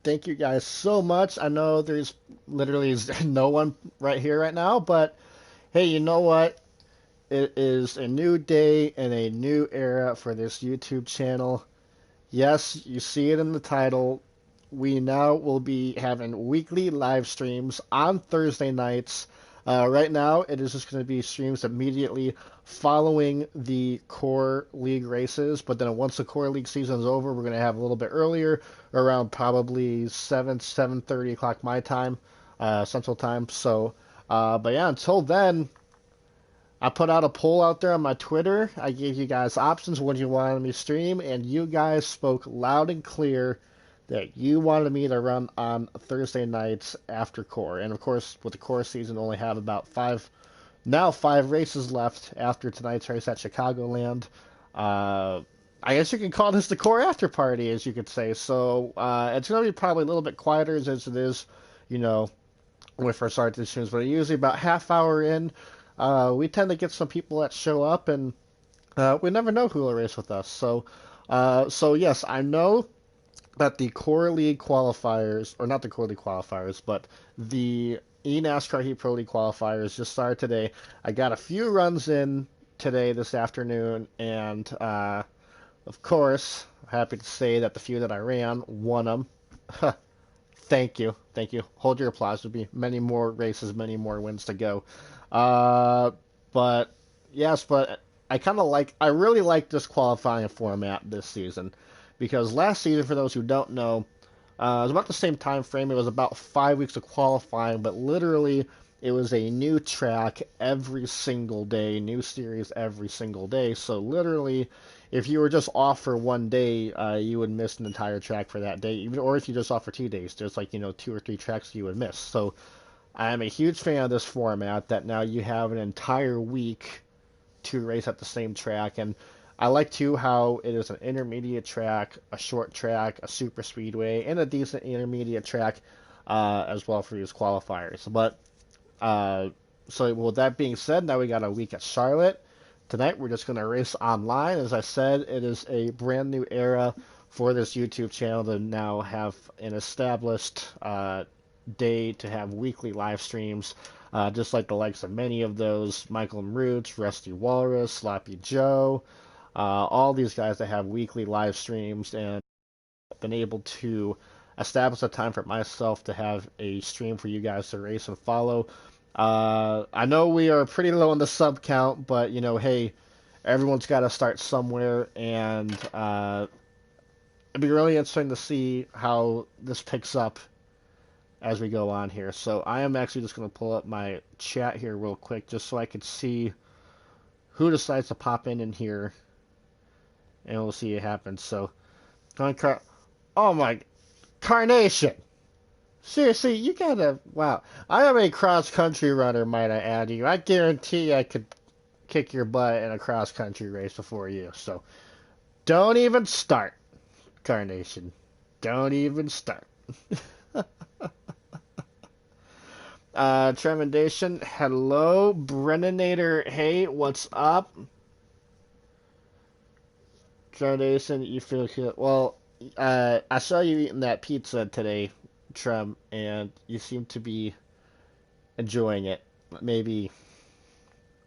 Thank you guys so much. I know there's literally no one right here right now, but hey, you know what? It is a new day and a new era for this YouTube channel. Yes, you see it in the title. We now will be having weekly live streams on Thursday nights. Right now, it is just going to be streams immediately following the core league races. But then once the core league season is over, we're going to have a little bit earlier, around probably 7:30 o'clock my time, Central Time. But yeah, until then, I put out a poll out there on my Twitter. I gave you guys options what you wanted me to stream, and you guys spoke loud and clear that you wanted me to run on Thursday nights after core. And of course, with the core season, only have about five races left after tonight's race at Chicagoland. Uh, I guess you could call this the core after party, as you could say. It's going to be probably a little bit quieter as it is, you know, when we first start the streams, but usually about half hour in, we tend to get some people that show up, and we never know who will race with us. So yes, I know that the Core League qualifiers, or not the Core League qualifiers, but the eNASCAR Heat Pro League qualifiers just started today. I got a few runs in today, this afternoon, and of course, happy to say that the few that I ran won them. Thank you. Thank you. Hold your applause. There'll be many more races, many more wins to go. Uh, but yes, but I really like this qualifying format this season because last season, for those who don't know, it was about the same time frame. It was about 5 weeks of qualifying, but literally it was a new track every single day, new series every single day. So literally, if you were just off for one day, you would miss an entire track for that day. Even or if you just off for 2 days, there's like 2 or 3 tracks you would miss. So I am a huge fan of this format that now you have an entire week to race at the same track. And I like too how it is an intermediate track, a short track, a super speedway, and a decent intermediate track as well for these qualifiers. But so with that being said, now we got a week at Charlotte. Tonight we're just going to race online. As I said, it is a brand new era for this YouTube channel to now have an established day to have weekly live streams, just like the likes of many of those Michael Roots, Rusty Walrus, Sloppy Joe, all these guys that have weekly live streams, and been able to establish a time for myself to have a stream for you guys to race and follow. I know we are pretty low on the sub count, but hey, everyone's got to start somewhere, and it'd be really interesting to see how this picks up as we go on here. So I am actually just going to pull up my chat here real quick just so I could see who decides to pop in here, and we'll see it happen. So, oh my, Carnation! Seriously, you gotta, wow. I am a cross-country runner, might I add you. I guarantee I could kick your butt in a cross-country race before you. So, don't even start, Carnation. Don't even start. Tremendation, hello. Brennanator, hey, what's up? Tremendation, you feel good? Well, I saw you eating that pizza today, Trem, and you seem to be enjoying it. Maybe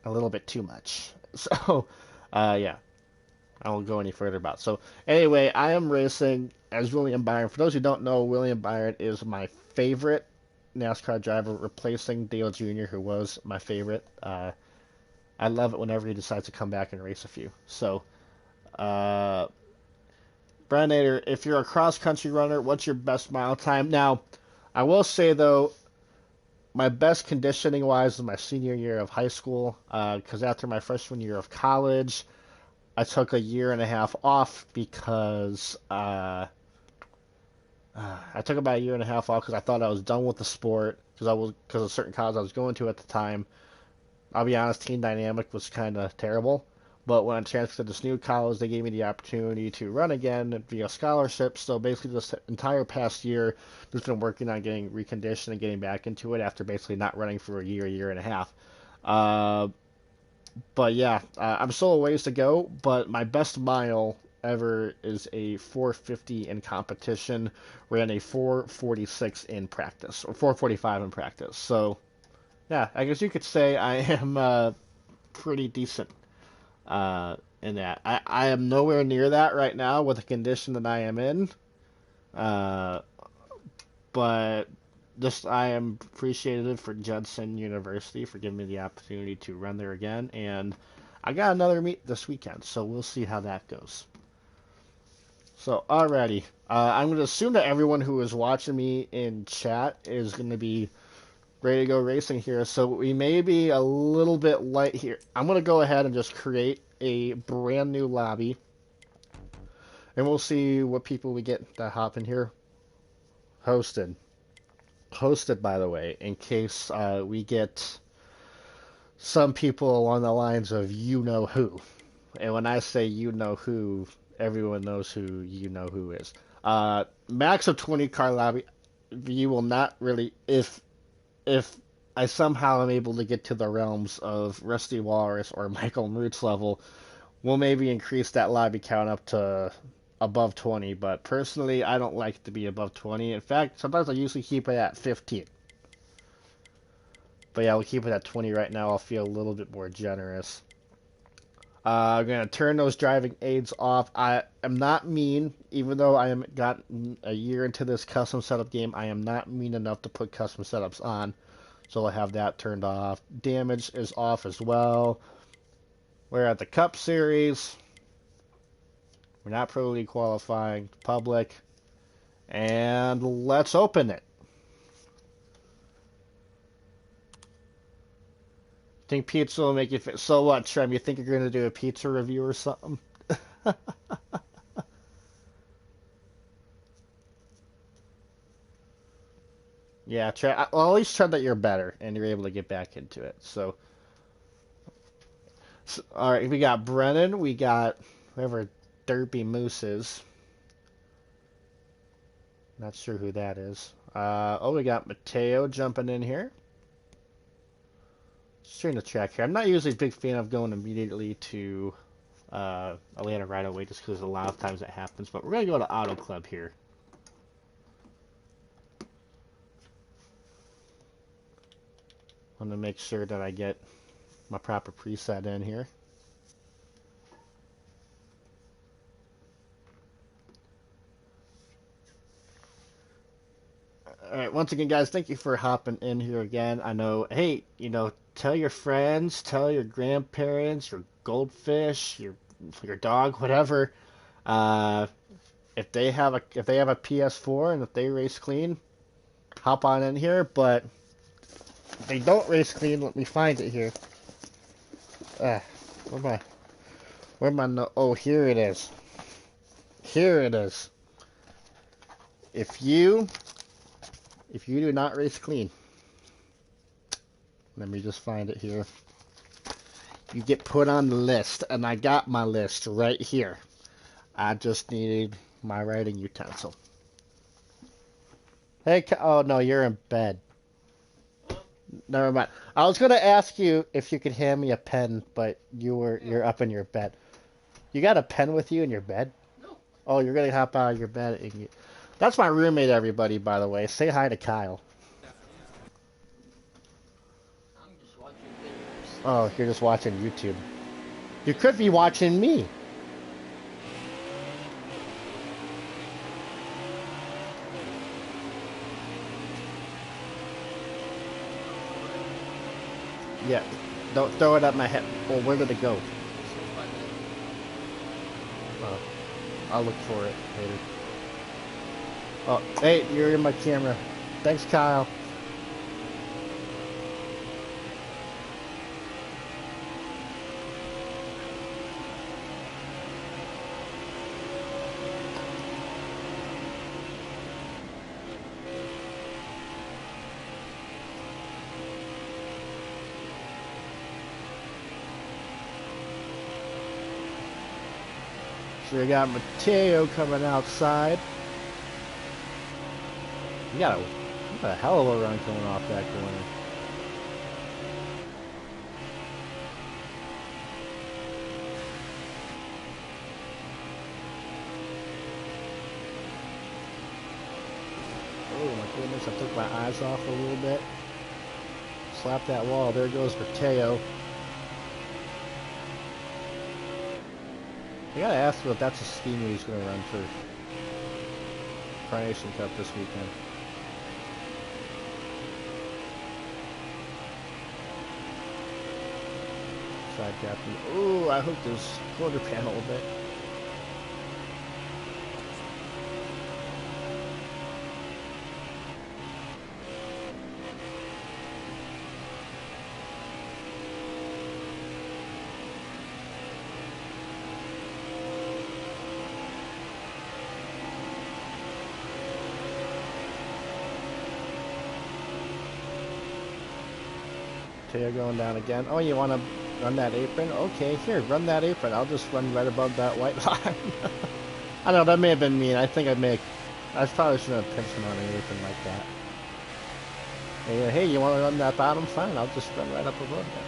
a little bit too much. So, yeah, I won't go any further about it. So, anyway, I am racing as William Byron. For those who don't know, William Byron is my favorite NASCAR driver, replacing Dale Jr., who was my favorite. I love it whenever he decides to come back and race a few. So, uh, Brandnader, if you're a cross country runner, what's your best mile time? Now, I will say though, my best conditioning wise is my senior year of high school. Because after my freshman year of college, I took a year and a half off because I took about a year and a half off because I thought I was done with the sport because of certain college I was going to at the time. I'll be honest, Team Dynamic was kind of terrible. But when I transferred to this new college, they gave me the opportunity to run again via scholarship. So basically, this entire past year, just been working on getting reconditioned and getting back into it after basically not running for a year and a half. Uh, but yeah, I'm still a ways to go. But my best mile ever is a 450 in competition. Ran a 446 in practice, or 445 in practice. So, yeah, I guess you could say I am pretty decent in that. I am nowhere near that right now with the condition that I am in. Uh, but just I am appreciative for Judson University for giving me the opportunity to run there again, and I got another meet this weekend, so we'll see how that goes. So, alrighty, I'm going to assume that everyone who is watching me in chat is going to be ready to go racing here, so we may be a little bit light here. I'm going to go ahead and just create a brand new lobby, and we'll see what people we get that hop in here. Hosted, by the way, in case we get some people along the lines of you know who. And when I say you know who, everyone knows who you know who is. Max of 20 car lobby. You will not really, if I somehow am able to get to the realms of Rusty Walrus or Michael Moot's level, we'll maybe increase that lobby count up to above 20, but personally, I don't like to be above 20. In fact, sometimes I usually keep it at 15. But yeah, we'll keep it at 20 right now. I'll feel a little bit more generous. I'm going to turn those driving aids off. I am not mean, even though I am got a year into this custom setup game, I am not mean enough to put custom setups on. So I'll have that turned off. Damage is off as well. We're at the Cup Series. We're not Pro League qualifying. Public. And let's open it. Think pizza will make you fit. So what, Trem? You think you're going to do a pizza review or something? Yeah, Trem. Well, at least Trem that you're better and you're able to get back into it. So all right, we got Brennan. We got whoever Derpy Moose is. Not sure who that is. Oh, we got Mateo jumping in here. Just turn the track here. I'm not usually a big fan of going immediately to Atlanta right away just because a lot of times that happens. But we're going to go to Auto Club here. I'm going to make sure that I get my proper preset in here. Alright, once again, guys, thank you for hopping in here again. I know, hey, you know, tell your friends, tell your grandparents, your goldfish, your dog, whatever. If they have a PS4 and if they race clean, hop on in here. But if they don't race clean, let me find it here. Where am I? No, oh, here it is. Here it is. If you do not race clean, let me just find it here. You get put on the list, and I got my list right here. I just needed my writing utensil. Hey, oh no, you're in bed. Never mind. I was gonna ask you if you could hand me a pen, but you're up in your bed. You got a pen with you in your bed? No. Oh, you're gonna hop out of your bed. And that's my roommate, everybody, by the way. Say hi to Kyle. I'm just watching videos. Oh, you're just watching YouTube. You could be watching me. Yeah, don't throw it at my head. Well, where did it go? Oh, I'll look for it later. Oh, hey, you're in my camera. Thanks, Kyle. So we got Mateo coming outside. You got a hell of a run coming off that corner. my goodness, I took my eyes off a little bit. Slap that wall. There goes Mateo. I gotta ask him if that's a scheme he's gonna run for Coronation Cup this weekend. Side captain. Ooh, I hooked his quarter panel a bit. Tail going down again. Oh, you want to run that apron? Okay, here, run that apron. I'll just run right above that white line. I don't know, that may have been mean. I think I probably shouldn't have pinched him on an apron like that. Hey, you want to run that bottom? Fine, I'll just run right up above that.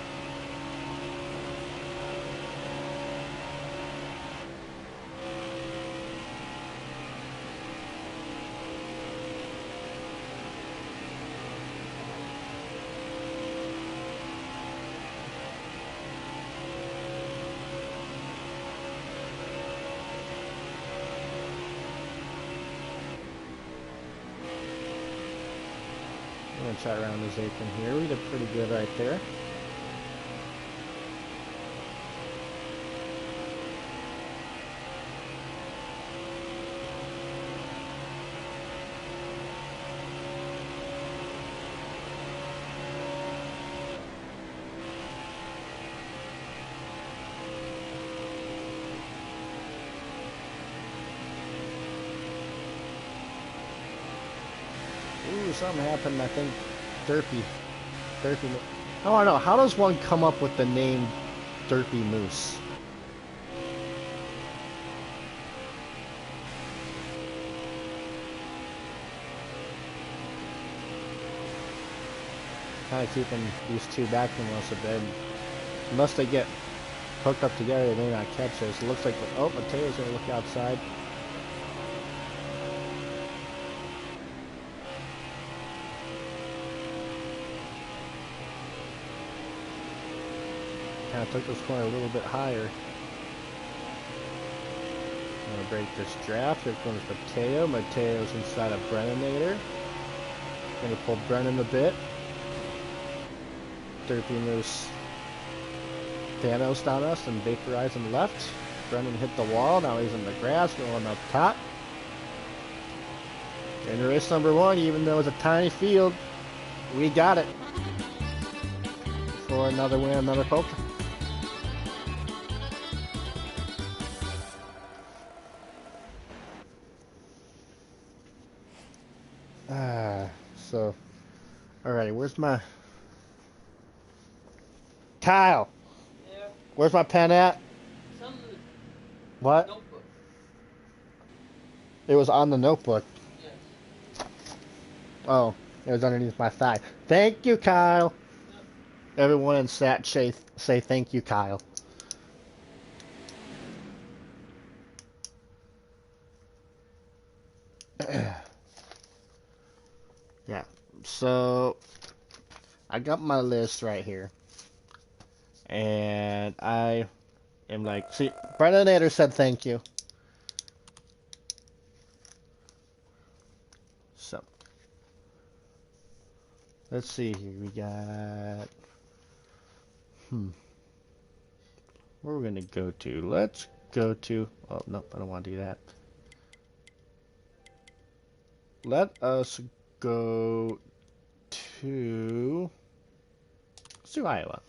I'm going to try around his apron here. We did pretty good right there. Ooh, something happened, I think. Derpy. Oh, I know. How does one come up with the name Derpy Moose? Kind of keeping these two back from us a bit. Unless they get hooked up together, they may not catch us. It looks like, oh, Mateo's going to look outside. Kind of took this corner a little bit higher. I'm going to break this draft. Here comes Mateo. Mateo's inside of Brennanator. Going to pull Brennan a bit. Derpy Moose Thanos on us and vaporizing left. Brennan hit the wall. Now he's in the grass going up top. In race number one, even though it's a tiny field, we got it. For another win, another poke. So, alrighty, where's my Kyle? Yeah. Where's my pen at? Some of the What? notebook. It was on the notebook. Yes. Oh, it was underneath my thigh. Thank you, Kyle. Yep. Everyone in chat say thank you, Kyle. Yeah, so I got my list right here. And I am like, see, Brennan said thank you. So, let's see here. We got, where are we going to go to? Let's go to, oh, nope, I don't want to do that. Let us go to, let's do Iowa.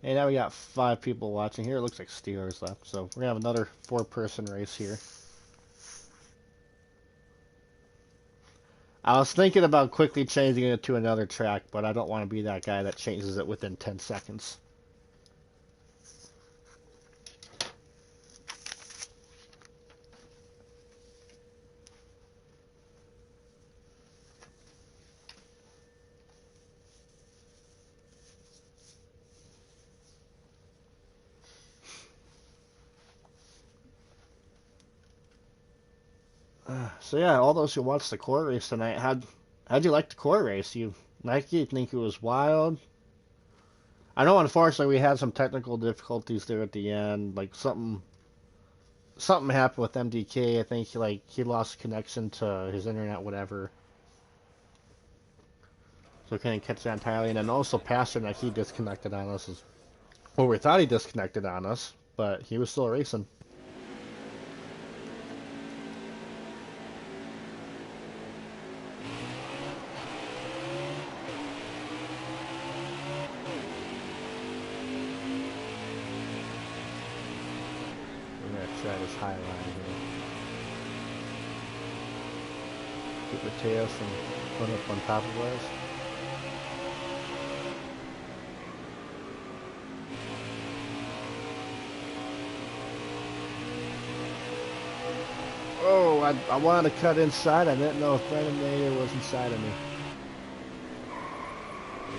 Hey, now we got 5 people watching here. It looks like Steelers left, so we're going to have another 4-person race here. I was thinking about quickly changing it to another track, but I don't want to be that guy that changes it within 10 seconds. So yeah, all those who watched the core race tonight, how'd you like the core race? You like it? You think it was wild? I know, unfortunately, we had some technical difficulties there at the end. Like something happened with MDK. I think he lost connection to his internet, whatever. So couldn't catch that entirely. And then also Pasternak, he disconnected on us. Well, we thought he disconnected on us, but he was still racing. We're gonna try this high line here. Keep Mateus from putting up on top of us. Oh, I wanted to cut inside. I didn't know if Brendan Mayer was inside of me.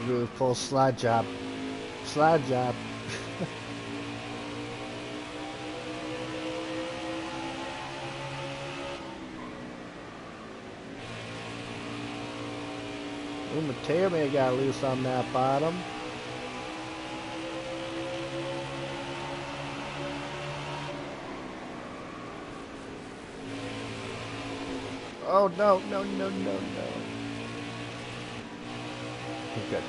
Really full slide job. Slide job. Ooh, Mateo may have got loose on that bottom. Oh, no, no, no, no, no. Good.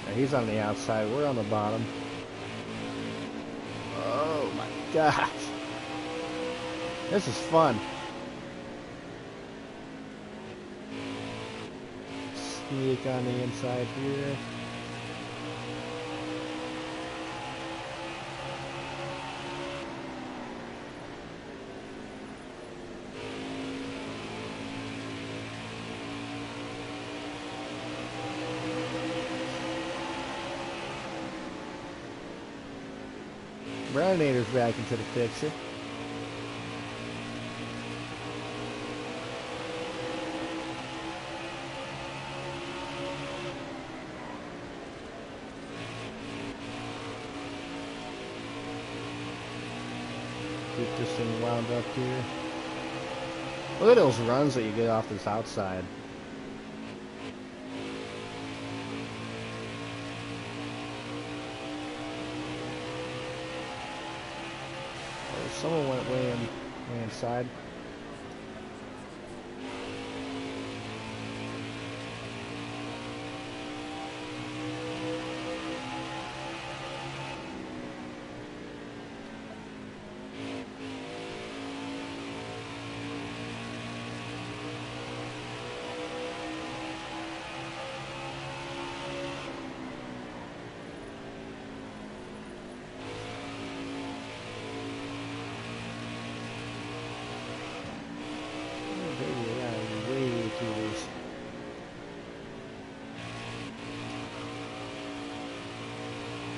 Yeah, he's on the outside. We're on the bottom. Oh, my gosh. This is fun. Sneak on the inside here. Browninator's back into the picture. Keep this thing wound up here. Look at those runs that you get off this outside. Oh, someone went way inside.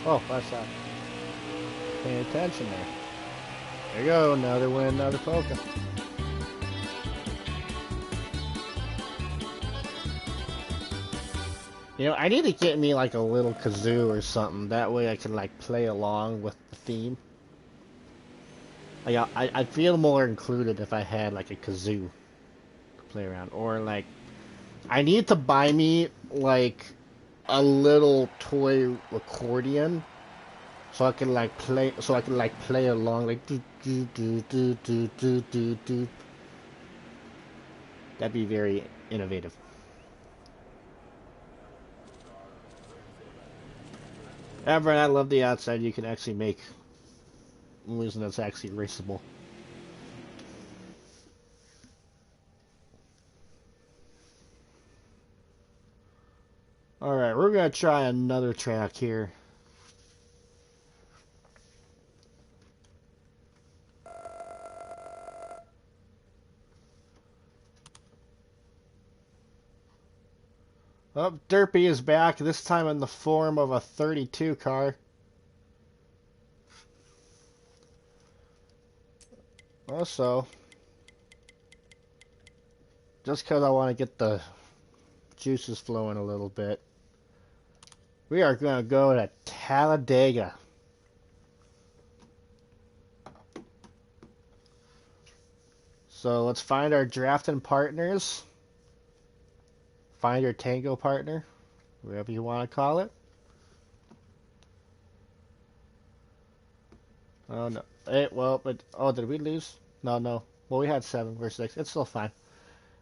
Oh, that's that. Paying attention there. There you go, another win, another polka. You know, I need to get me like a little kazoo or something. That way I can like play along with the theme. Like, I'd feel more included if I had like a kazoo to play around. Or like, I need to buy me like a little toy accordion so I can like play along like do do do do do do do do. That'd be very innovative. However, I love the outside. You can actually make moves that's actually raceable. Alright, we're gonna try another track here. Oh, Derpy is back, this time in the form of a 32 car. Also, just because I want to get the juices flowing a little bit, we are going to go to Talladega. So let's find our drafting partners. Find your tango partner, whatever you want to call it. Oh no. Hey, well, but oh, did we lose? No, no. Well, we had 7 versus 6. It's still fine.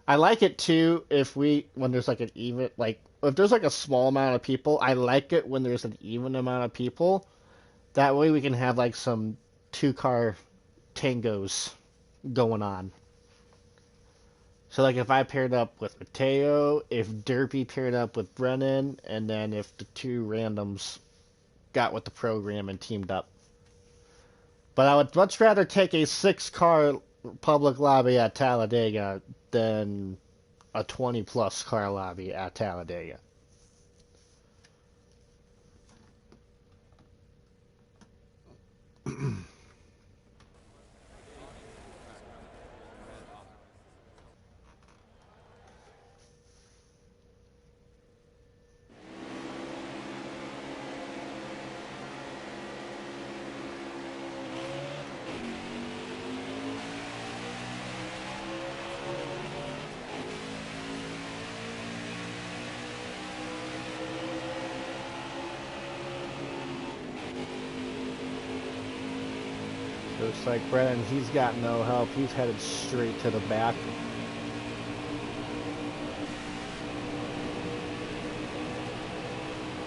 I like it too if when there's like an even, like if there's like a small amount of people. I like it when there's an even amount of people. That way we can have like some 2-car tangos going on. So like if I paired up with Mateo, if Derpy paired up with Brennan, and then if the 2 randoms got with the program and teamed up. But I would much rather take a 6-car public lobby at Talladega than a 20-plus car lobby at Talladega. Looks like Brennan, he's got no help. He's headed straight to the back.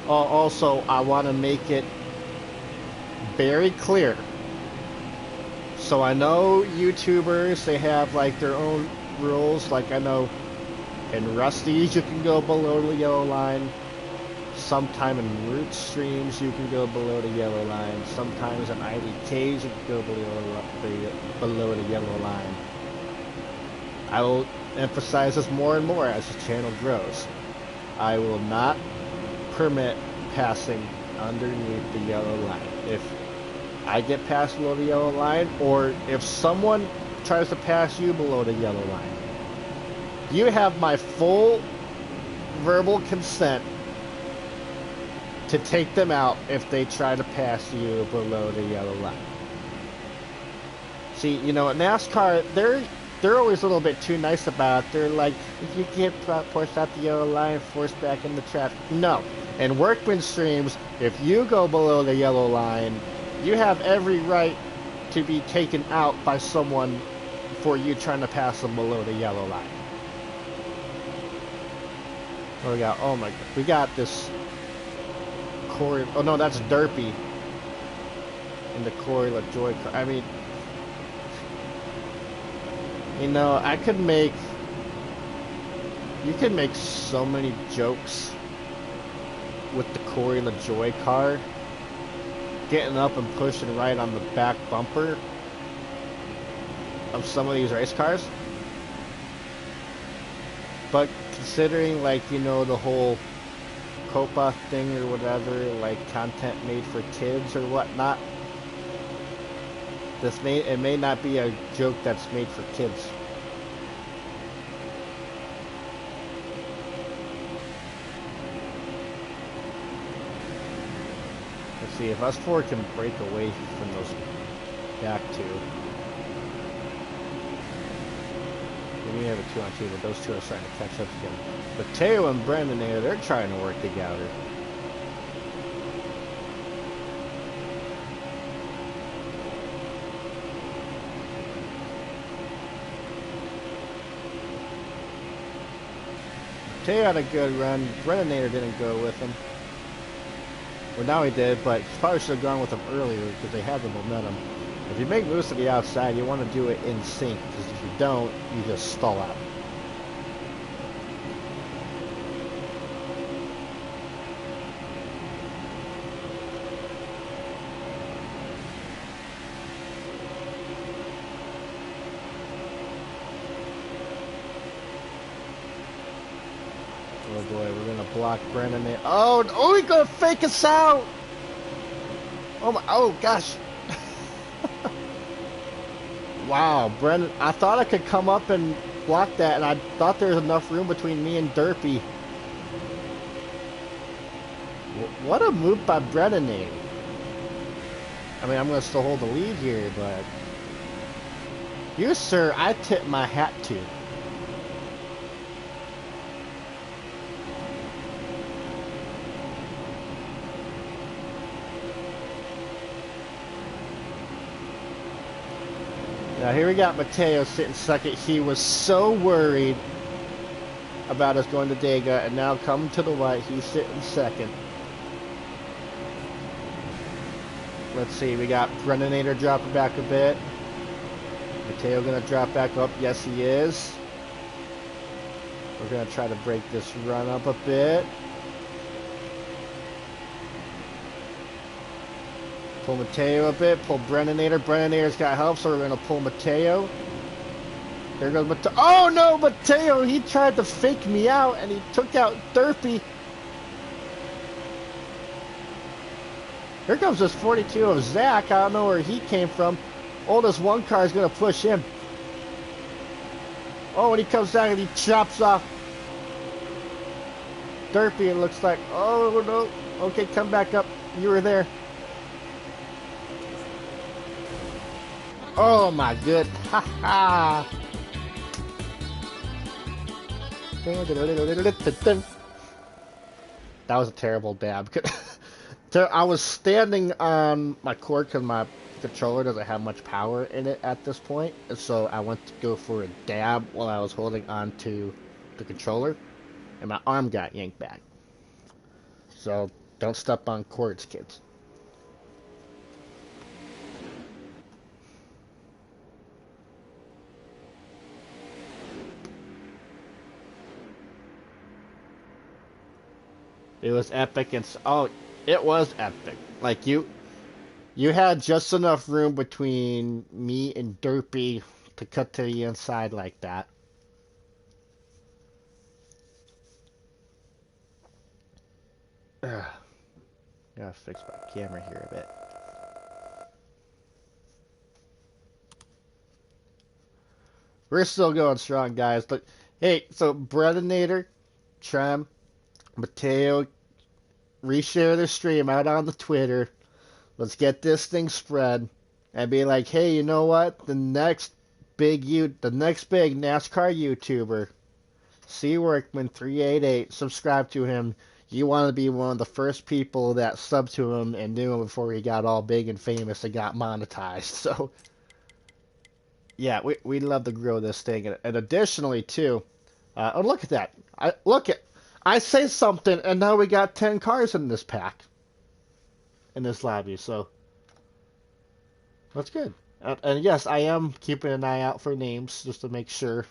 Also, I want to make it very clear. So I know YouTubers, they have like their own rules. Like I know in Rusty's you can go below the yellow line. Sometime in root streams you can go below the yellow line. Sometimes in IDKs you can go below the yellow line. I will emphasize this more and more as the channel grows. I will not permit passing underneath the yellow line. If I get past below the yellow line, or if someone tries to pass you below the yellow line, you have my full verbal consent to take them out if they try to pass you below the yellow line. See, you know, at NASCAR, they're always a little bit too nice about it. They're like, if you get pushed out the yellow line, forced back into traffic. No. In Workman streams, if you go below the yellow line, you have every right to be taken out by someone for you trying to pass them below the yellow line. What we got? Oh my god. We got this Corey. Oh no, that's Derpy. In the Corey LaJoy car. I mean, you know, you could make so many jokes with the Corey LaJoy car getting up and pushing right on the back bumper of some of these race cars. But considering, like, you know, the whole Copa thing or whatever, like content made for kids or whatnot, it may not be a joke that's made for kids. Let's see if us 4 can break away from those back 2. We have a 2-on-2, but those 2 are starting to catch up again. But Teo and Brendan there, they're trying to work together. Teo had a good run. Brendan didn't go with him. Well, now he did, but he probably should have gone with him earlier because they had the momentum. If you make moves to the outside, you want to do it in sync, because if you don't, you just stall out. Oh boy, we're gonna block Brennan there. Oh, he's gonna fake us out! Oh my, oh gosh! Wow, Brendan, I thought I could come up and block that, and I thought there was enough room between me and Derpy. What a move by Brendan. I mean, I'm going to still hold the lead here, but... You, sir, I tip my hat to. Now here we got Mateo sitting second. He was so worried about us going to Dega, and now coming to the white, he's sitting second. Let's see, we got Brennator dropping back a bit. Mateo gonna drop back up. Yes, he is. We're gonna try to break this run up a bit. Pull Mateo a bit, pull Brennator. Brennator's got help, so we're gonna pull Mateo. There goes Mateo. Oh no, Mateo! He tried to fake me out, and he took out Derpy. Here comes this 42 of Zach. I don't know where he came from. Oh, this one car is gonna push him. Oh, and he comes down and he chops off Derpy. It looks like. Oh no. Okay, come back up. You were there. Oh my good. Ha ha. That was a terrible dab. I was standing on my cord because my controller doesn't have much power in it at this point. So I went to go for a dab while I was holding on to the controller. And my arm got yanked back. So don't step on cords, kids. It was epic, and oh, it was epic. Like you had just enough room between me and Derpy to cut to the inside like that. Ugh. Gotta fix my camera here a bit. We're still going strong, guys. But hey, so Brennator, Trem, Mateo, reshare the stream out on the Twitter. Let's get this thing spread and be like, hey, you know what? The next big NASCAR YouTuber, C Workman 388, subscribe to him. You want to be one of the first people that subbed to him and knew him before he got all big and famous and got monetized. So yeah, we'd love to grow this thing. And additionally too, oh look at that! I say something, and now we got 10 cars in this pack, in this lobby, so that's good. And yes, I am keeping an eye out for names, just to make sure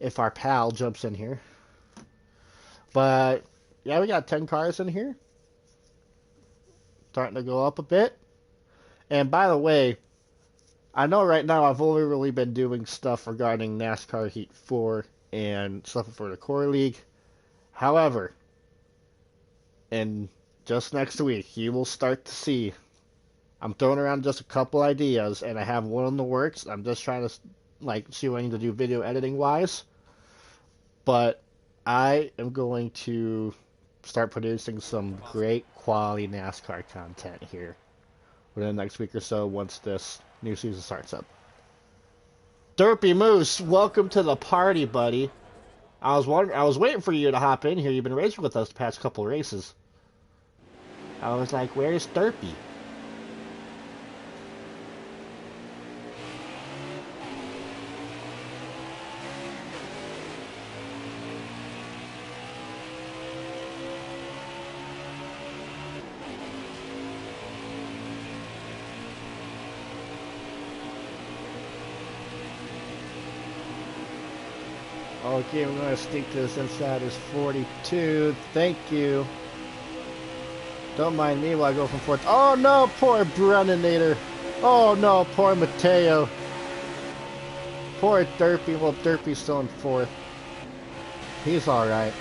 if our pal jumps in here. But, yeah, we got 10 cars in here. Starting to go up a bit. And by the way, I know right now I've only really been doing stuff regarding NASCAR Heat 4 and stuff for the Core League. However, in just next week, you will start to see, I'm throwing around just a couple ideas, and I have one in the works. I'm just trying to, like, see what I need to do video editing wise. But I am going to start producing some great quality NASCAR content here within the next week or so once this new season starts up. Derpy Moose, welcome to the party, buddy. I was waiting for you to hop in here. You've been racing with us the past couple races. I was like, where's Derpy? Okay, we're going to stick this inside his 42. Thank you. Don't mind me while I go from fourth. Oh no, poor Brennator. Oh no, poor Mateo. Poor Derpy. Well, Derpy's still in fourth. He's alright.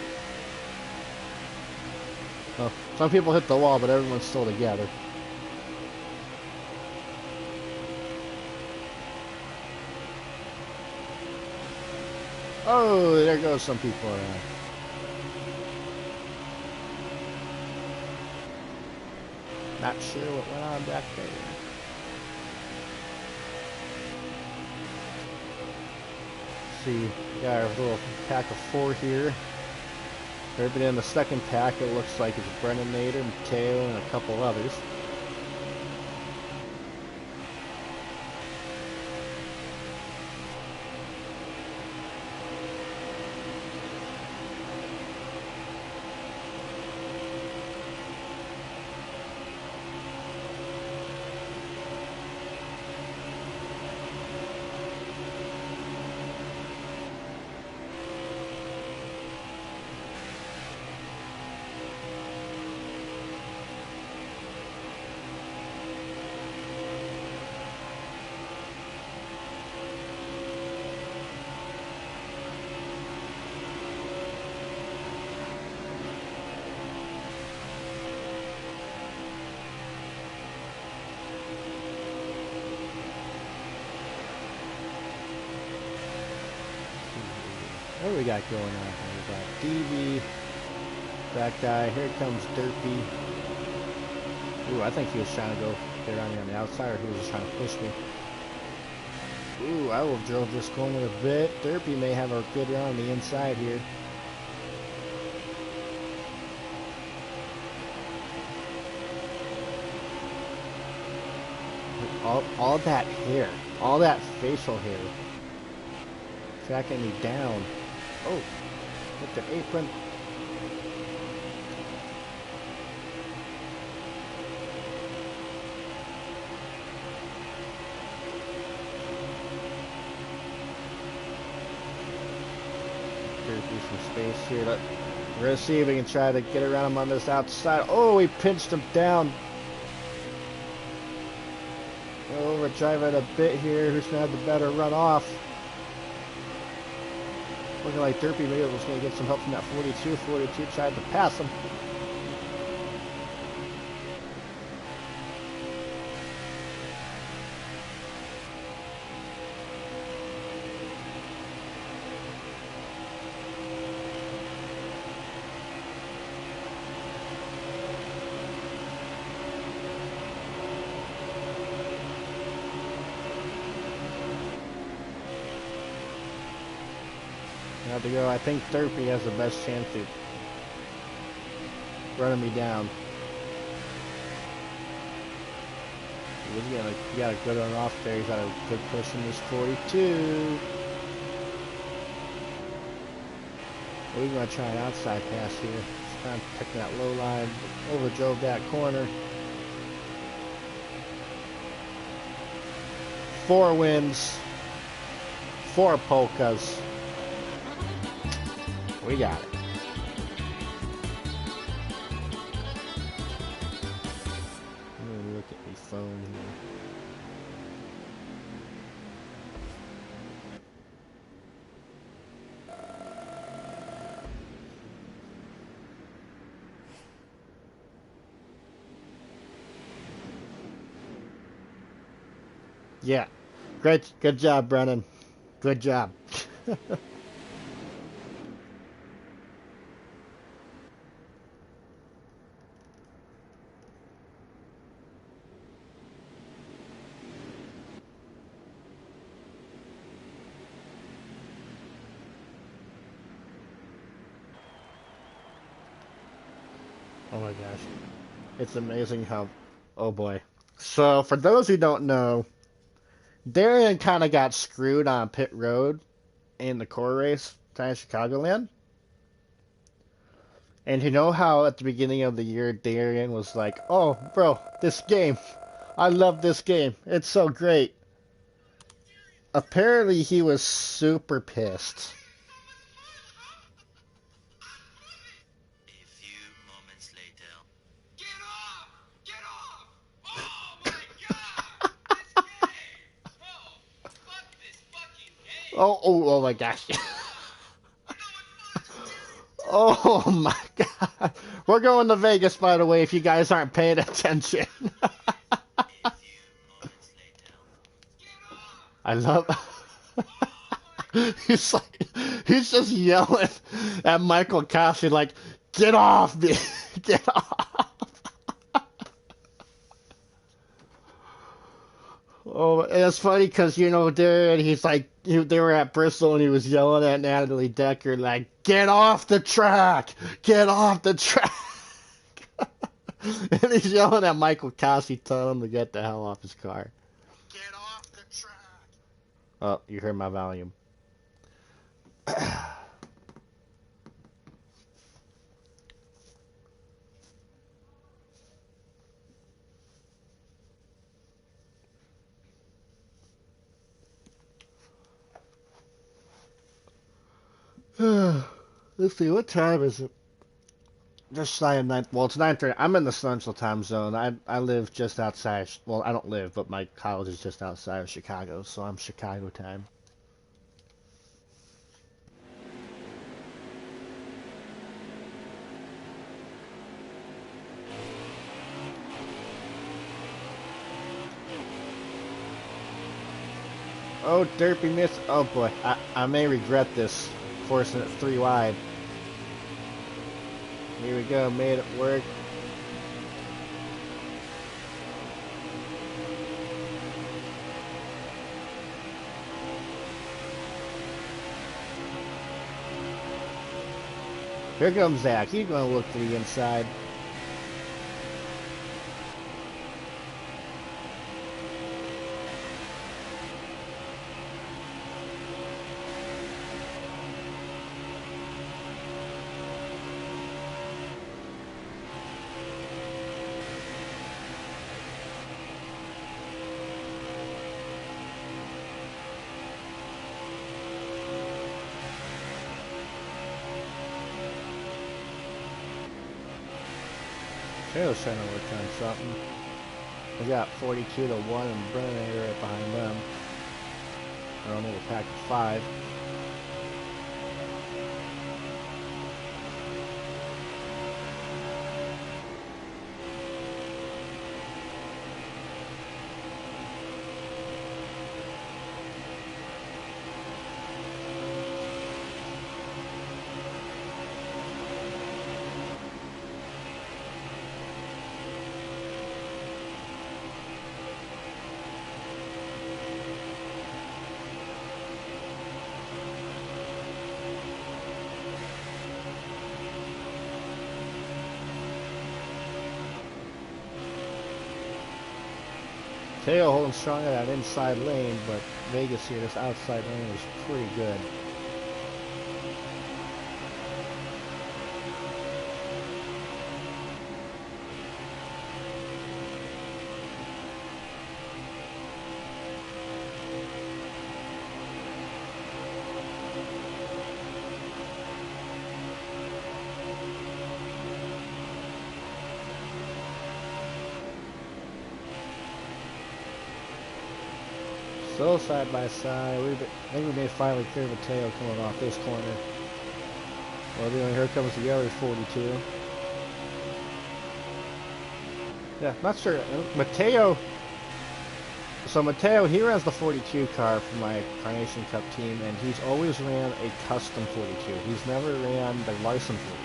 Well, some people hit the wall, but everyone's still together. Oh, there goes some people around. Not sure what went on back there. See, got our little pack of 4 here. Everybody in the second pack, it looks like it's Brennan Nader, Mateo, and a couple others. What do we got going on here? We got DV, that guy. Here comes Derpy. Ooh, I think he was trying to go get around me on the outside, or he was just trying to push me. Ooh, I will drill this corner a bit. Derpy may have a good round on the inside here. All that hair, all that facial hair, tracking me down. Oh, with the apron. Some space here. We're gonna see if we can try to get around him on this outside. Oh, he pinched him down. Overdrive it a bit here. Who's gonna have the better run off? Looking like Derpy maybe was gonna get some help from that 42. 42 tried to pass him. Have to go. I think Derpy has the best chance of running me down. He got a good run off there. He's got a good push in this 42. We're going to try an outside pass here. Just trying to pick that low line. Overdrove that corner. 4 wins. 4 polkas. We got it. Let me look at my phone here. Yeah. Good job, Brennan. Good job. Oh my gosh. It's amazing how... Oh boy. So, for those who don't know, Darian kind of got screwed on pit road in the core race down Chicagoland. And you know how at the beginning of the year, Darian was like, oh, bro, this game. I love this game. It's so great. Apparently, he was super pissed. Oh my gosh. Oh my god. We're going to Vegas, by the way, if you guys aren't paying attention. I love... He's just yelling at Michael Cassie like, "Get off me! Get off!" Oh, and it's funny because there he's like, they were at Bristol and he was yelling at Natalie Decker like, "Get off the track! Get off the track!" And he's yelling at Michael Cassie, telling him to get the hell off his car. Get off the track! Oh, you heard my volume. Let's see, what time is it? Just shy of 9. Well, it's 9:30. I'm in the Central Time Zone. I live just outside. Well, I don't live, but my college is just outside of Chicago, so I'm Chicago time. Oh, derpy miss. Oh boy, I may regret this, forcing it 3 wide. Here we go, made it work. Here comes Zach. He's going to look to the inside. Taylor's trying to work on something. We got 42 to 1 and Brennan right behind them. I don't know, we're packed at 5. Teo holding strong in that inside lane, but Vegas here, this outside lane is pretty good. So side by side, I think we may finally clear Mateo coming off this corner. Well, here comes the other 42. Yeah, not sure. Mateo. So Mateo, he runs the 42 car for my Carnation Cup team, and he's always ran a custom 42. He's never ran the license 42.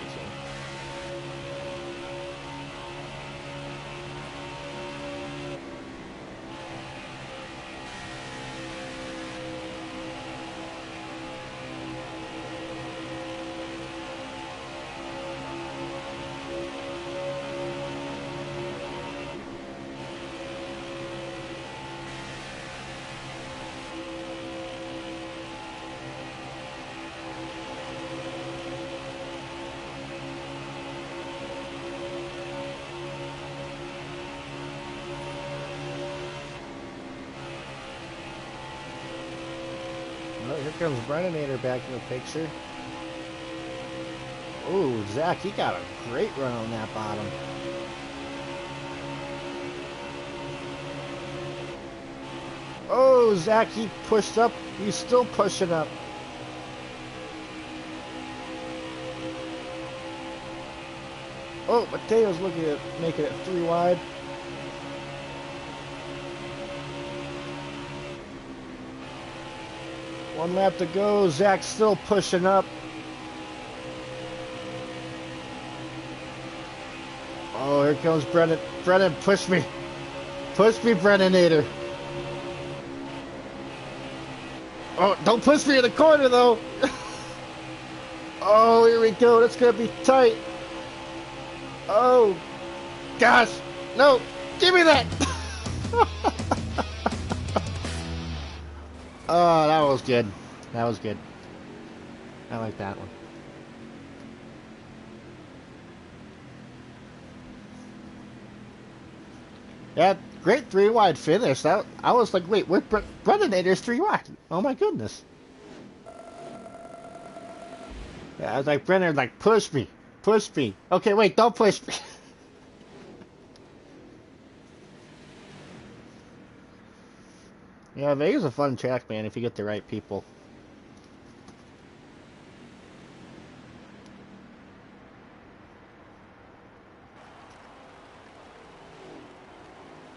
Here comes Brennanator back in the picture. Oh, Zach, he got a great run on that bottom. Oh, Zach, he pushed up. He's still pushing up. Oh, Mateo's looking at making it 3 wide. 1 lap to go. Zach's still pushing up. Oh, here comes Brennan. Brennan, push me. Push me, Brennanator. Oh, don't push me in the corner, though. Oh, here we go. That's going to be tight. Oh, gosh. No, give me that. Oh, that was good. That was good. I like that one. Yeah, great 3-wide finish. That I was like, wait, where Brennanator's 3-wide? Oh my goodness. Yeah, I was like, Brennan, like, push me. Push me. Okay, wait, don't push me. Yeah, Vegas is a fun track, man, if you get the right people.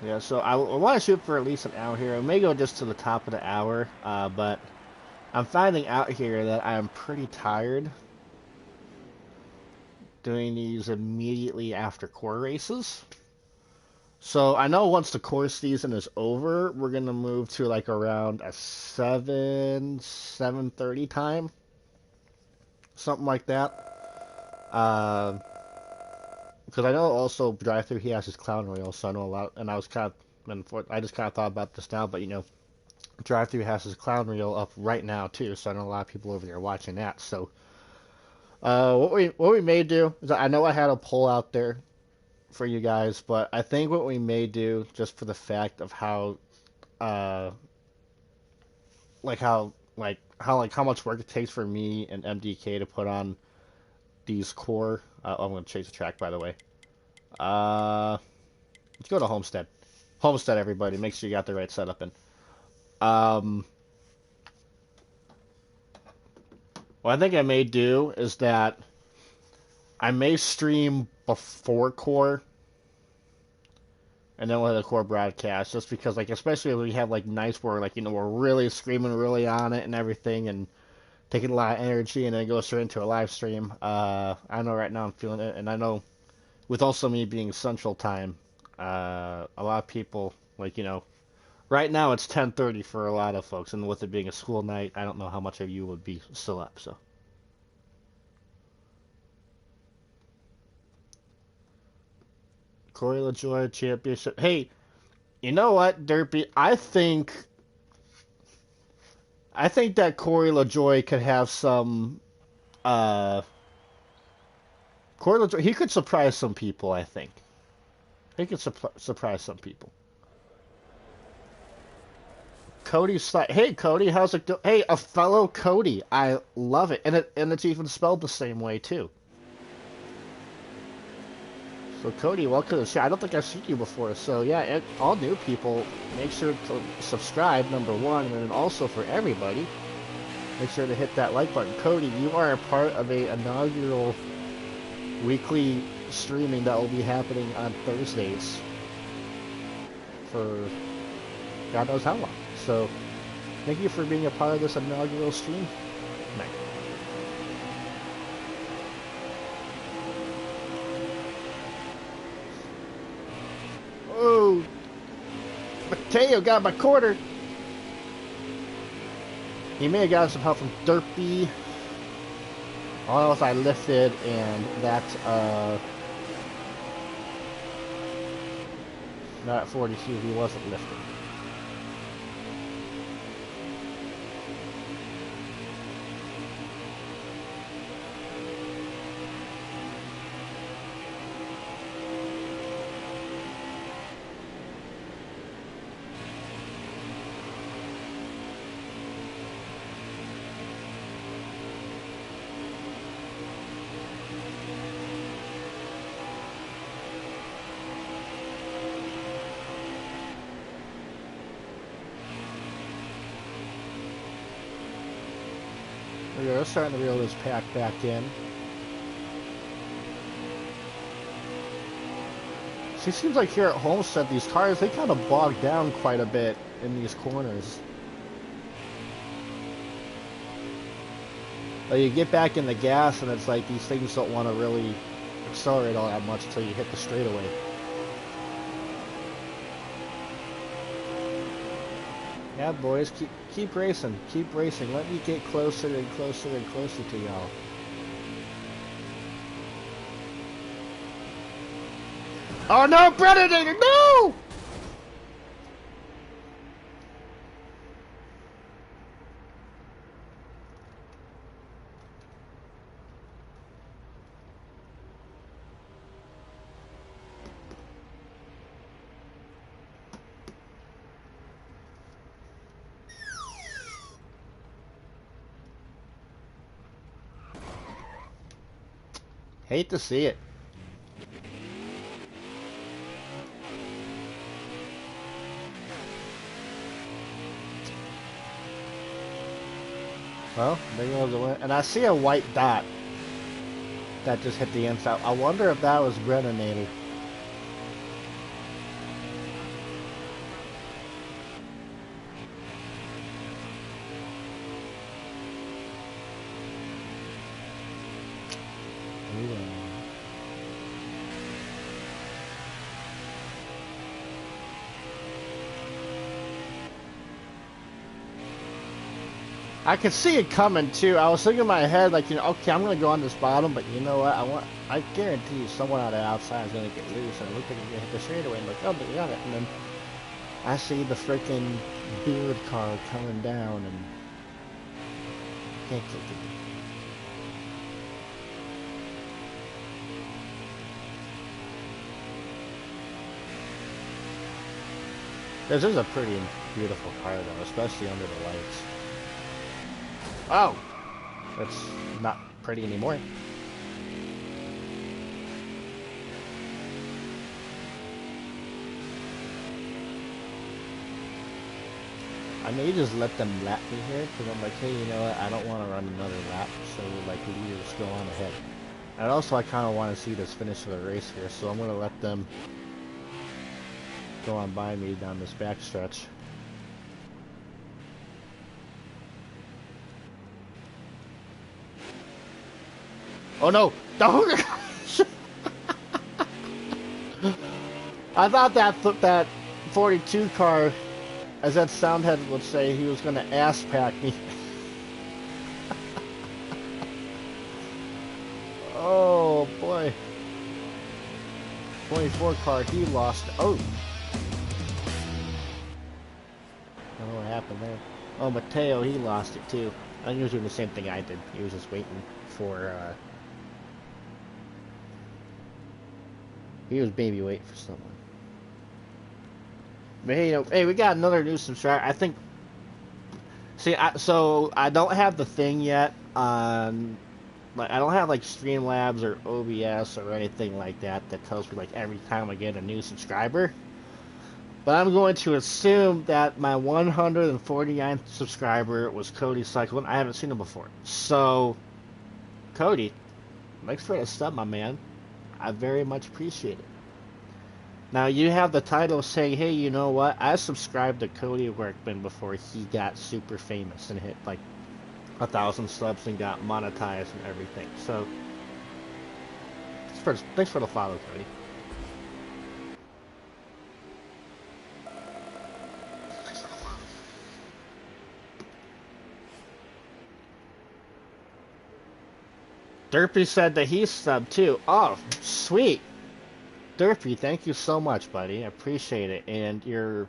Yeah, so I want to shoot for at least an hour here. I may go just to the top of the hour, but I'm finding out here that I'm pretty tired doing these immediately after core races. So I know once the core season is over, we're gonna move to like around a 7:30 time, something like that. Because I know also drive-through he has his clown royal, so I know a lot. And I was kind of, I just kind of thought about this now, but you know, drive-through has his clown reel up right now too, so I know a lot of people over there watching that. So what we may do is, I know I had a poll out there for you guys, but I think what we may do, just for the fact of how how much work it takes for me and MDK to put on these core. I'm gonna change the track, by the way. Let's go to Homestead. Homestead, everybody. Make sure you got the right setup in. What I think I may do is that I may stream before core, and then we'll have the core broadcast, just because, like, especially when we have, like, nights where, like, you know, we're really screaming really on it and everything, and taking a lot of energy, and then go straight into a live stream. I know right now I'm feeling it, and I know with also me being Central Time, a lot of people, like, you know, right now it's 10:30 for a lot of folks, and with it being a school night, I don't know how much of you would be still up, so. Corey LaJoy Championship. Hey, you know what, Derpy? I think that Corey LaJoy could have some. Corey LaJoy, he could surprise some people. I think he could surprise some people. Cody's like, hey Cody, how's it go? Hey, a fellow Cody, I love it, and it's even spelled the same way too. So Cody, welcome to the show. I don't think I've seen you before, so yeah, all new people, make sure to subscribe, number one, and then also for everybody, make sure to hit that like button. Cody, you are a part of a inaugural weekly streaming that will be happening on Thursdays for God knows how long. So thank you for being a part of this inaugural stream. Night. Oh, Mateo got my quarter. He may have got some help from Derpy. All else I lifted, and that's not at 42. He wasn't lifting. We're starting to reel this pack back in. See, it seems like here at Homestead, these cars, they kind of bog down quite a bit in these corners. Like you get back in the gas, and it's like these things don't want to really accelerate all that much until you hit the straightaway. Yeah, boys, keep racing, keep racing. Let me get closer and closer and closer to y'all. Oh no, Predator, no! Hate to see it. Well, there goes the win. And I see a white dot that just hit the inside. I wonder if that was Greninator. I could see it coming too. I was thinking in my head, like, okay, I'm gonna go on this bottom, but you know what? I guarantee you, someone on the outside is gonna get loose. And I look at it, hit the straightaway, and like, oh, they got it. And then I see the freaking beard car coming down, and can't click it. This is a pretty beautiful car, though, especially under the lights. Oh! That's not pretty anymore. I may just let them lap me here, because I'm like, hey, you know what, I don't want to run another lap, so, like, leaders go on ahead. And also, I kind of want to see this finish of the race here, so I'm going to let them go on by me down this backstretch. Oh no! Don't! I thought that 42 car, as that soundhead would say, he was going to ass pack me. Oh boy. 24 car, he lost. Oh! I don't know what happened there. Oh, Mateo, he lost it too. I think he was doing the same thing I did. He was just waiting for, he was maybe waiting for someone. But hey, hey, we got another new subscriber. I think. See, so I don't have the thing yet on. Like, I don't have like Streamlabs or OBS or anything like that that tells me like every time I get a new subscriber. But I'm going to assume that my 149th subscriber was Cody Cyclone. I haven't seen him before. So, Cody, thanks for the sub, my man. I very much appreciate it. Now, you have the title saying, hey, you know what? I subscribed to Cody Workman before he got super famous and hit like 1,000 subs and got monetized and everything. So, thanks for the follow, Cody. Derpy said that he's subbed too. Oh, sweet. Derpy, thank you so much, buddy. I appreciate it. And your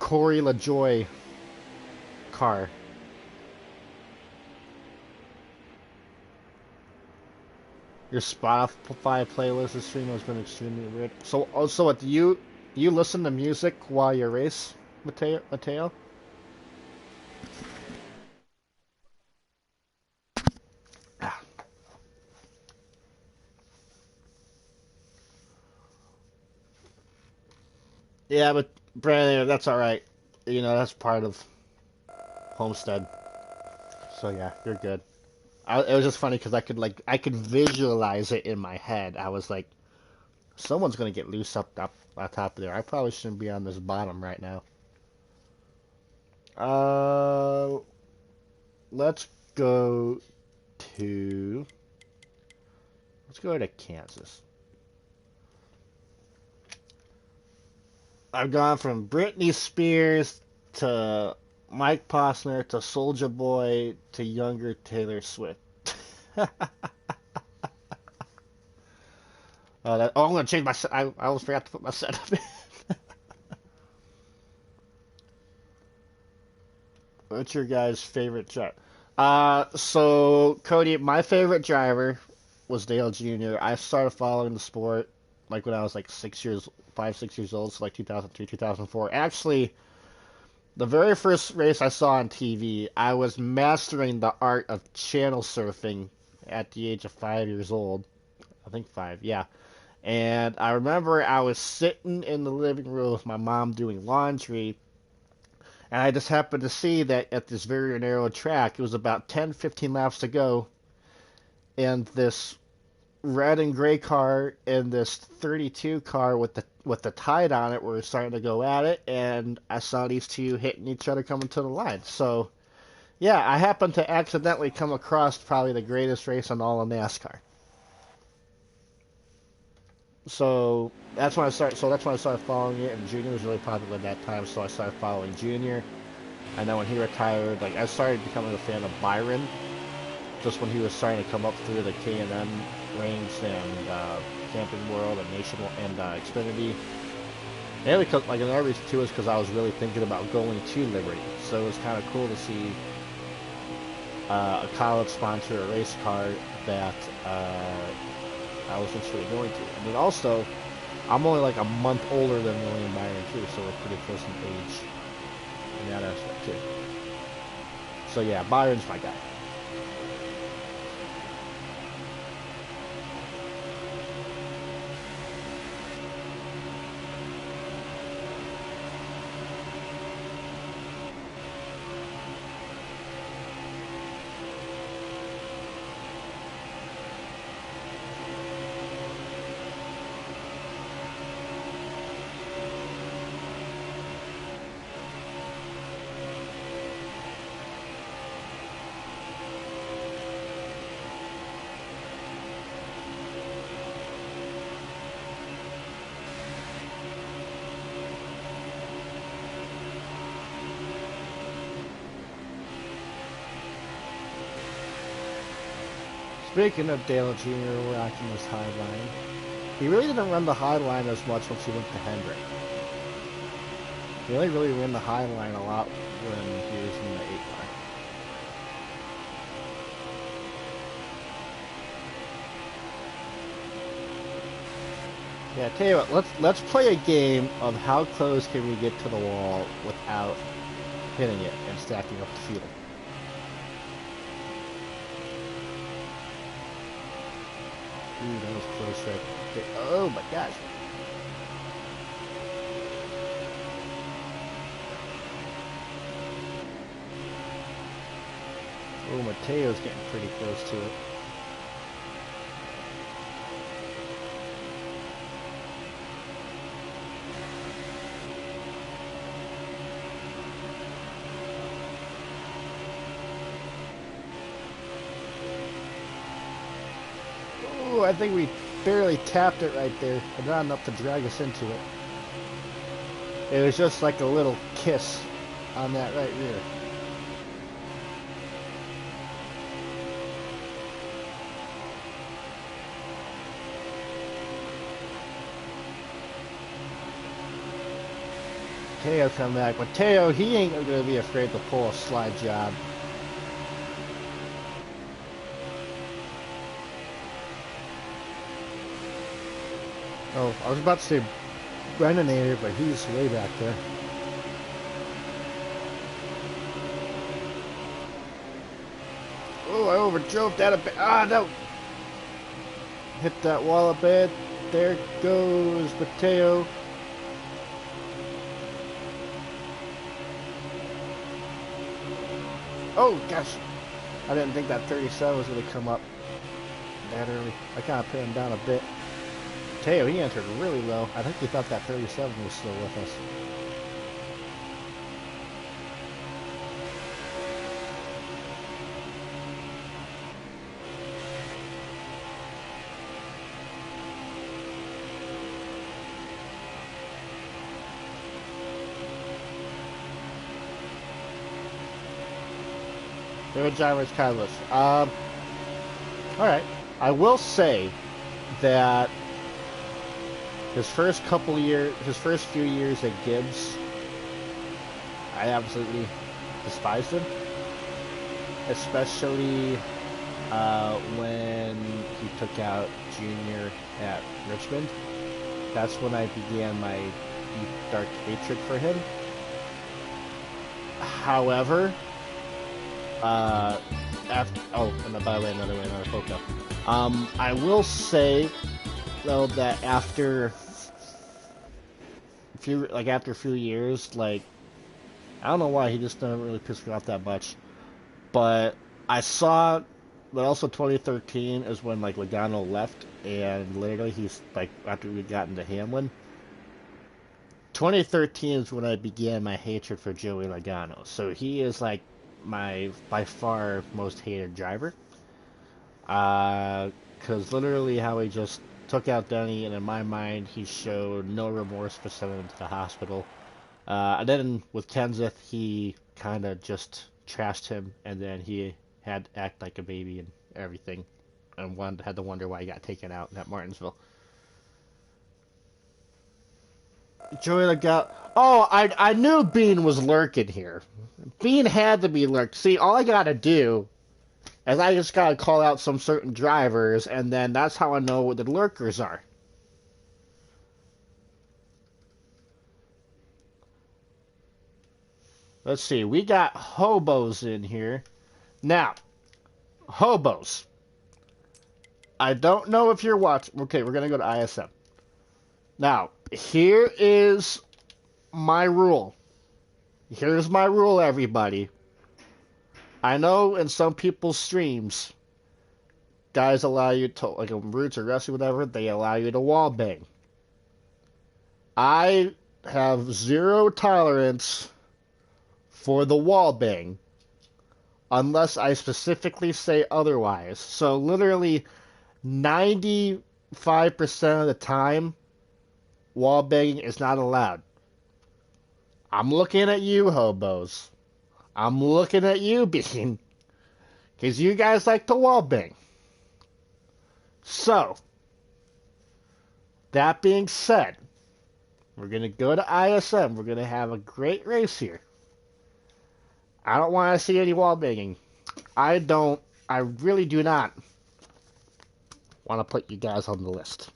Corey LaJoy car. Your Spotify playlist this stream has been extremely weird. So, also, what do you listen to music while you race, Mateo? Yeah, but Brandon, that's all right. You know, that's part of Homestead. So yeah, you're good. It was just funny because I could visualize it in my head. I was like, someone's gonna get loose up on top of there. I probably shouldn't be on this bottom right now. Let's go to Kansas. I've gone from Britney Spears to Mike Posner to Soulja Boy to younger Taylor Swift. I'm gonna change my. I almost forgot to put my setup in. What's your guys' favorite driver? So Cody, my favorite driver was Dale Jr. I started following the sport like when I was like 6 years, 5, 6 years old, so like 2003, 2004. Actually, the very first race I saw on TV, I was mastering the art of channel surfing at the age of 5 years old. I think five, yeah. And I remember I was sitting in the living room with my mom doing laundry, and I just happened to see that at this very narrow track, it was about 10, 15 laps to go, and this red and gray car and this 32 car with the tide on it were starting to go at it, and I saw these two hitting each other coming to the line. So, yeah, I happened to accidentally come across probably the greatest race in all of NASCAR. So that's when I started. So that's when I started following it, and Junior was really popular at that time. So I started following Junior, and then when he retired, like I started becoming a fan of Byron, just when he was starting to come up through the K&N ranks and Camping World and Nation and Xfinity. And because like another reason too is because I was really thinking about going to Liberty, so it was kind of cool to see a college sponsor a race car that I was interested in going to. And then also, I'm only like a month older than William Byron too, so we're pretty close in age in that aspect too. So yeah, Byron's my guy. Speaking of Dale Jr. rocking his high line, he really didn't run the high line as much once he went to Hendrick. He only really ran the high line a lot when he was in the 8 car. Yeah, tell you what, let's play a game of how close can we get to the wall without hitting it and stacking up the fuel. Ooh, that was close right there. Oh my gosh. Oh, Mateo's getting pretty close to it. Ooh, I think we barely tapped it right there, but not enough to drag us into it. It was just like a little kiss on that right rear. Mateo come back. Mateo, he ain't gonna be afraid to pull a slide job. Oh, I was about to say Brennanator, but he's way back there. Oh, I overdrove that a bit. Ah, no! Hit that wall a bit. There goes Mateo. Oh, gosh. I didn't think that 37 was going to come up that early. I kind of put him down a bit. Mateo, he entered really low. I think he thought that 37 was still with us. Favorite driver is Carlos. All right. I will say that his first few years at Gibbs, I absolutely despised him, especially when he took out Junior at Richmond. That's when I began my deep, dark hatred for him. However, and by the way, another photo. I will say though that after a few years, like, I don't know why he just doesn't really piss me off that much, but I saw. But also 2013 is when like Logano left, and literally he's like after we got into Hamlin. 2013 is when I began my hatred for Joey Logano. So he is like my by far most hated driver. Because literally how he just took out Denny, and in my mind he showed no remorse for sending him to the hospital. And then with Kenseth, he kind of just trashed him, and then he had to act like a baby and everything, and had to wonder why he got taken out at Martinsville. Joey Logano. Oh, I knew Bean was lurking here. Bean had to be lurked. See, all I gotta do is I just gotta call out some certain drivers, and then that's how I know what the lurkers are. Let's see, we got hobos in here. Now, hobos. I don't know if you're watching. Okay, we're going to go to ISM. Now, here is my rule. Here's my rule, everybody. I know in some people's streams, guys allow you to, like on Roots or Rusty, whatever, they allow you to wall bang. I have zero tolerance for the wall bang unless I specifically say otherwise. So literally 95% of the time, wall banging is not allowed. I'm looking at you, hobos. I'm looking at you, Bean. Because you guys like to wall bang. So, that being said, we're going to go to ISM. We're going to have a great race here. I don't want to see any wall banging. I really do not want to put you guys on the list.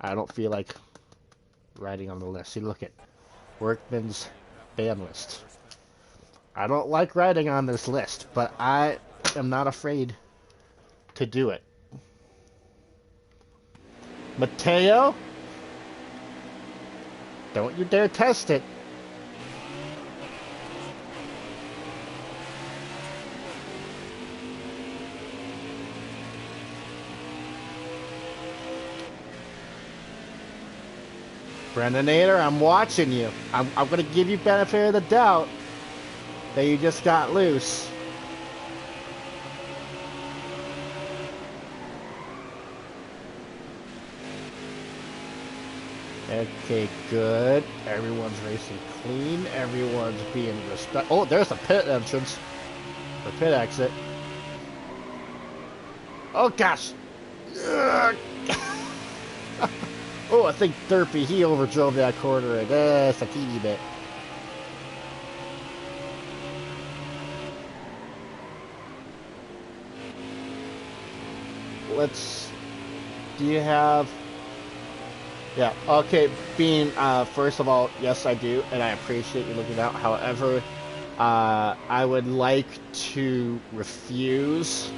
I don't feel like writing on the list. See, look at Workman's ban list. I don't like writing on this list, but I am not afraid to do it. Mateo, don't you dare test it. Brendan-ator, I'm watching you. I'm going to give you benefit of the doubt that you just got loose. Okay, good. Everyone's racing clean. Everyone's being respect. Oh, there's a pit entrance. Or pit exit. Oh, gosh. Oh, I think Derpy, he overdrove that corner. That's a teeny bit. Do you have... Yeah, okay, Bean, first of all, yes, I do, and I appreciate you looking out. However, I would like to refuse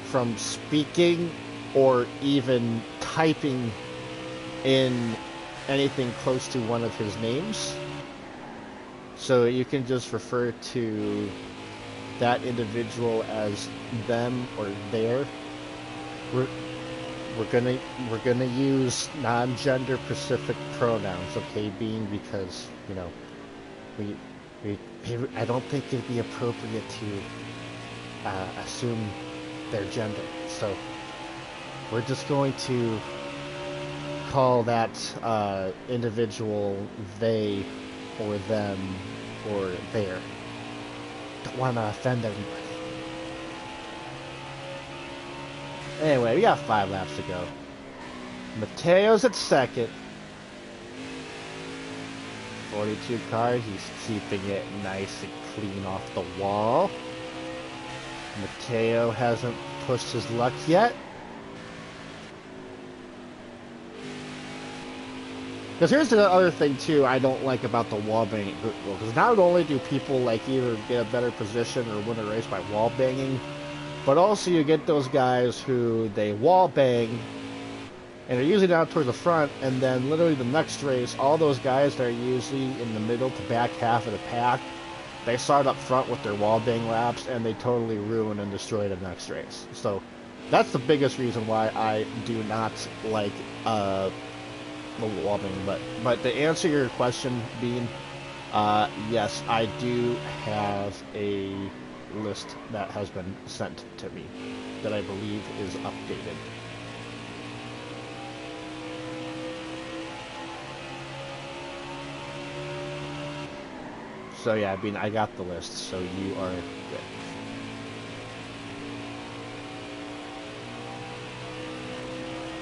from speaking or even typing in anything close to one of his names. So you can just refer to that individual as them or their. We're gonna use non-gender specific pronouns, okay, Bean, because you know I don't think it'd be appropriate to assume their gender. So we're just going to call that individual they or them or their. don't want to offend everybody. Anyway, we got 5 laps to go. Mateo's at second. 42 car, he's keeping it nice and clean off the wall. Mateo hasn't pushed his luck yet. Because here's the other thing too I don't like about the wall banging rule. Because not only do people like either get a better position or win a race by wall banging, but also you get those guys who they wall bang and they're usually down towards the front, and then literally the next race, all those guys that are usually in the middle to back half of the pack, they start up front with their wall bang laps and they totally ruin and destroy the next race. So that's the biggest reason why I do not like the wall bang. But to answer your question, Bean, yes, I do have a list that has been sent to me that I believe is updated. So yeah, I mean, I got the list, so you are good.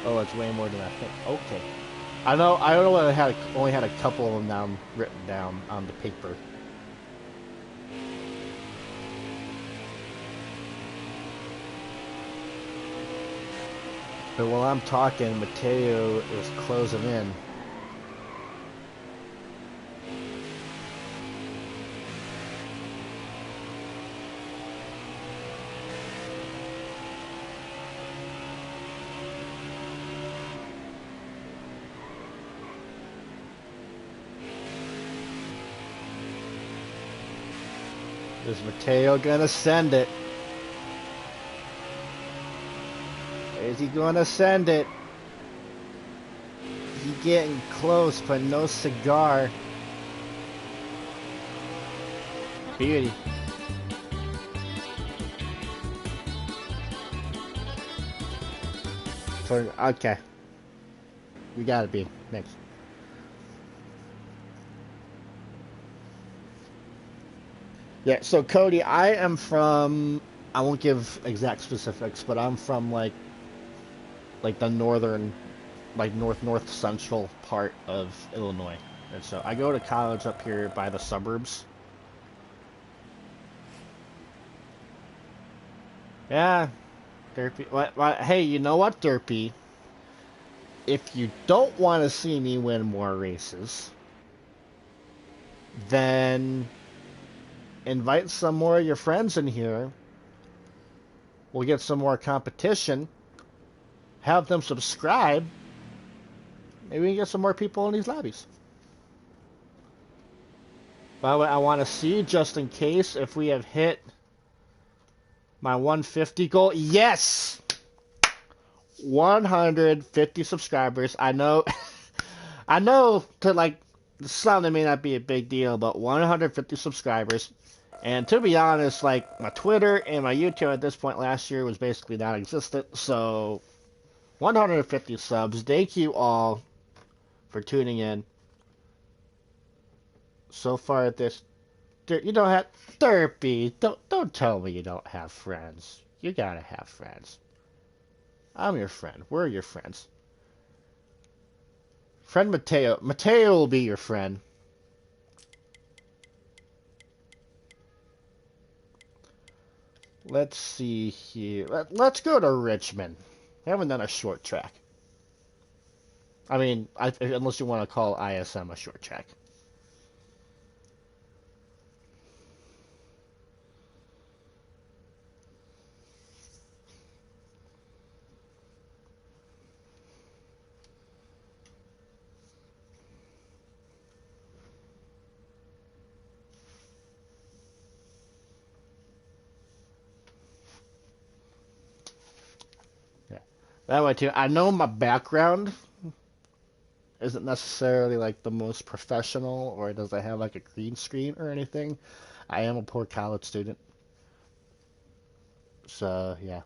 Oh, it's way more than I think. Okay. I know I only had a couple of them written down on the paper. But while I'm talking, Mateo is closing in. Is Mateo gonna send it? Is he gonna send it? He getting close, but no cigar. Beauty. So, okay. We gotta be next. Yeah, so Cody, I am from, I won't give exact specifics, but I'm from like the northern, like north central part of Illinois. And so I go to college up here by the suburbs. Yeah, Derpy. Hey, you know what, Derpy? If you don't want to see me win more races, then invite some more of your friends in here. We'll get some more competition. Have them subscribe. Maybe we can get some more people in these lobbies. By the way, I want to see, just in case, if we have hit my 150 goal. Yes! 150 subscribers. I know, I know to like, something may not be a big deal, but 150 subscribers. And to be honest, like, my Twitter and my YouTube at this point last year was basically non-existent. So, 150 subs. Thank you all for tuning in. So far, you don't have Derpy. Don't tell me you don't have friends. You gotta have friends. I'm your friend. We're your friends. Friend Mateo. Mateo will be your friend. Let's see here. Let's go to Richmond. I haven't done a short track. I mean, unless you want to call ISM a short track. Yeah. That way too. I know my background isn't necessarily like the most professional, or does it have like a green screen or anything. I am a poor college student. So, yeah.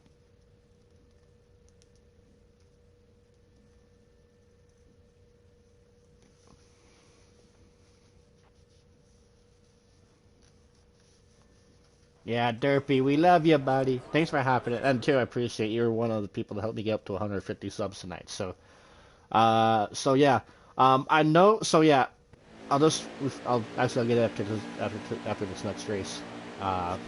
Yeah, Derpy, we love you, buddy. Thanks for hopping in. And too, I appreciate you're one of the people that helped me get up to 150 subs tonight. So yeah. I know. So yeah, I'll get it after this next race. Uh,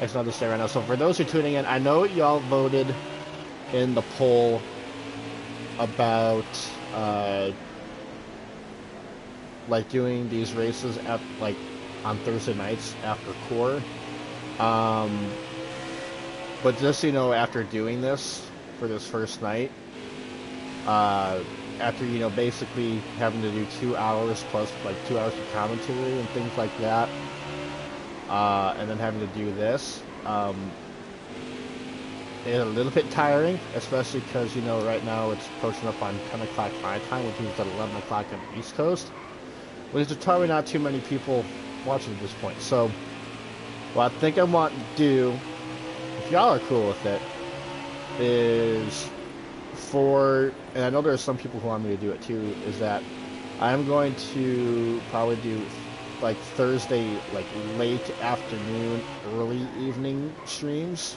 actually, I'll just say right now. So for those who are tuning in, I know y'all voted in the poll about uh, like doing these races at like on Thursday nights after core. Um, but just so you know, after doing this for this first night, uh, after basically having to do 2 hours plus like 2 hours of commentary and things like that, and then having to do this, it's a little bit tiring, especially because right now it's approaching up on 10 o'clock my time, which means at 11 o'clock on the East Coast, which there's probably not too many people watching at this point. So what I think I want to do, if y'all are cool with it, is and I know there's some people who want me to do it too, is that I'm going to probably do like Thursday, like late afternoon, early evening streams,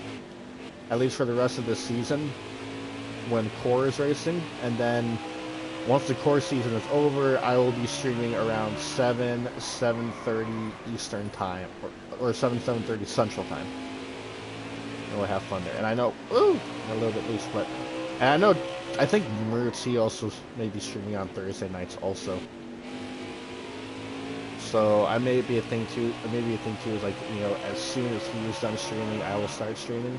at least for the rest of the season when core is racing. And then once the core season is over, I will be streaming around 7:30 Eastern time, or 7:30 Central time. And we'll have fun there. And I know, I'm a little bit loose, but, and I think Murtzy also may be streaming on Thursday nights also. So I may be a thing too. Maybe a thing too is like, as soon as he is done streaming, I will start streaming.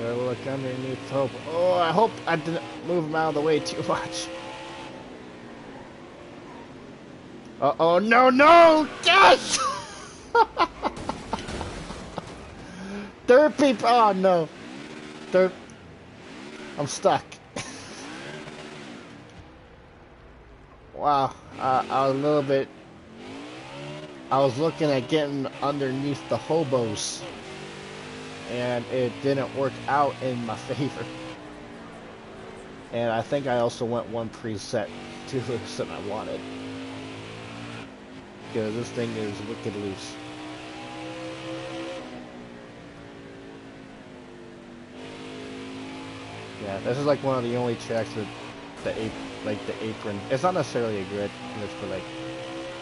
Look underneath hope. Oh, I hope I didn't move him out of the way too much. Oh, no! Yes! Third people. Oh, no. I'm stuck. Wow. I was a little bit. I was looking at getting underneath the hobos, and it didn't work out in my favor. And I think I also went one preset too loose than I wanted, because this thing is wicked loose. Yeah, this is like one of the only tracks with the apron. It's not necessarily a grid, but like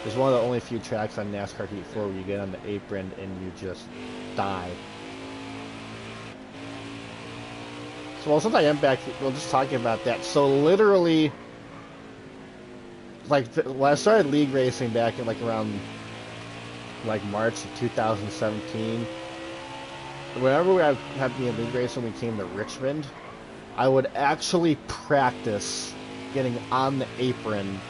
it's one of the only few tracks on NASCAR Heat 4 where you get on the apron and you just die. So, well, since I am back, we're just talking about that. So literally, like when I started league racing back in like around like March of 2017, whenever we had me in league racing, when we came to Richmond, I would actually practice getting on the apron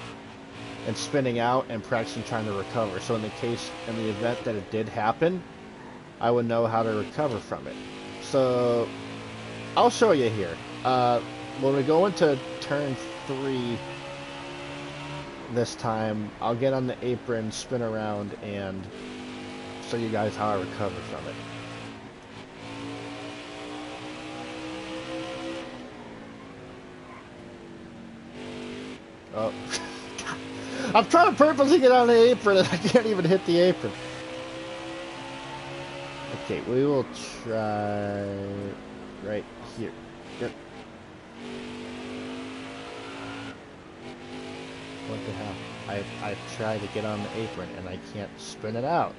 and spinning out and practicing trying to recover. So in the event that it did happen, I would know how to recover from it. So I'll show you here. When we go into turn 3 this time, I'll get on the apron, spin around, and show you guys how I recover from it. Oh. I'm trying to purposely get on the apron and I can't even hit the apron. Okay, we will try right here. Yep. What the hell? I've tried to get on the apron and I can't spin it out.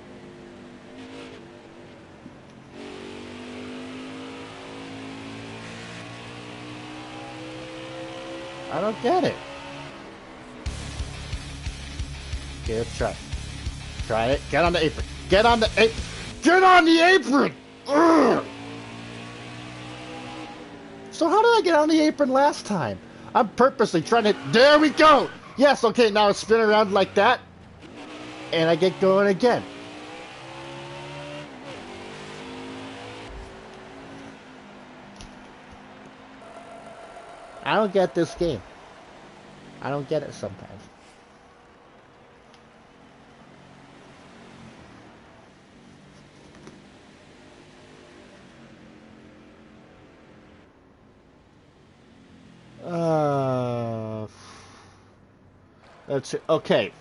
I don't get it. Okay, let's try it. Try it. Get on the apron. Get on the apron. Get on the apron! Ugh! So how did I get on the apron last time? I'm purposely trying to... There we go! Yes, okay, now it's spin around like that. And I get going again. I don't get this game. I don't get it sometimes. Let's see. Okay.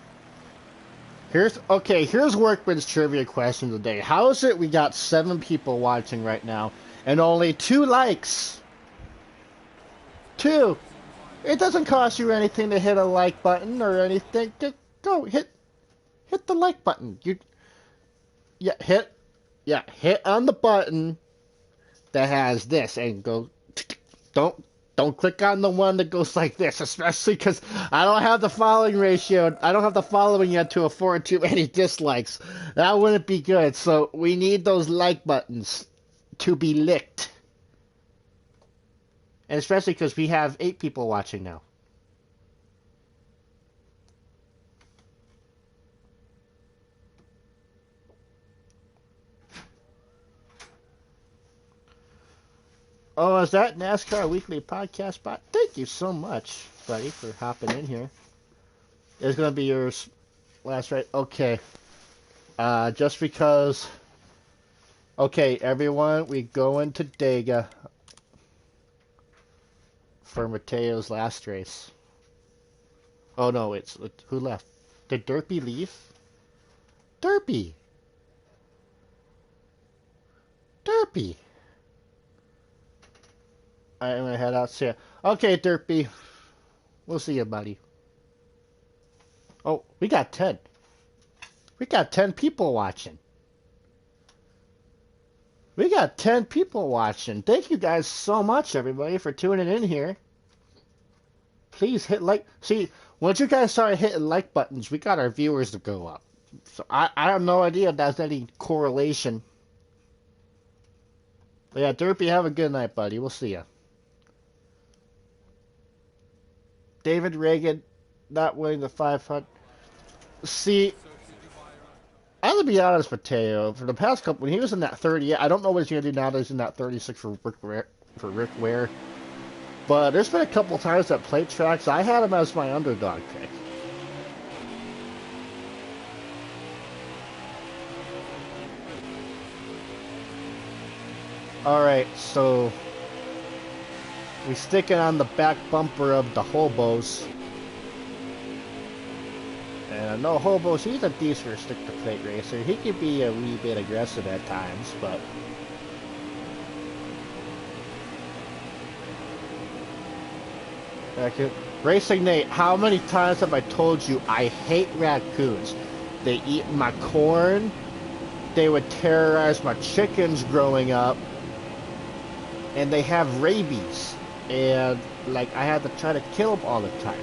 Here's Workman's trivia question today. How is it we got 7 people watching right now and only 2 likes? 2. It doesn't cost you anything to hit a like button or anything. Just go hit the like button. Hit on the button that has this and go. Don't click on the one that goes like this, especially because I don't have the following ratio. I don't have the following yet to afford too many dislikes. That wouldn't be good. So we need those like buttons to be licked. And especially because we have 8 people watching now. Oh, is that NASCAR Weekly Podcast bot? Thank you so much, buddy, for hopping in here. It's going to be yours last, right? Okay. Just because... Okay, everyone, we go into Dega for Mateo's last race. Oh, no, it's... Who left? Did Derpy leave? Derpy! Derpy! I'm going to head out. See ya. Okay, Derpy. We'll see you, buddy. Oh, we got 10. We got 10 people watching. We got 10 people watching. Thank you guys so much, everybody, for tuning in here. Please hit like. See, once you guys start hitting like buttons, we got our viewers to go up. So I have no idea if that's any correlation. But yeah, Derpy, have a good night, buddy. We'll see ya. David Reagan not winning the 500. See, I have to be honest, Mateo. For the past couple, when he was in that 38, I don't know what he's gonna do now that he's in that 36 for Rick Ware. But there's been a couple times at plate tracks I had him as my underdog pick. All right, so we sticking on the back bumper of the hobos. And I know Hobos, he's a decent stick-to-plate racer. He can be a wee bit aggressive at times, but... Racing Nate, how many times have I told you I hate raccoons? They eat my corn. They would terrorize my chickens growing up. And they have rabies. And, like, I had to try to kill them all the time.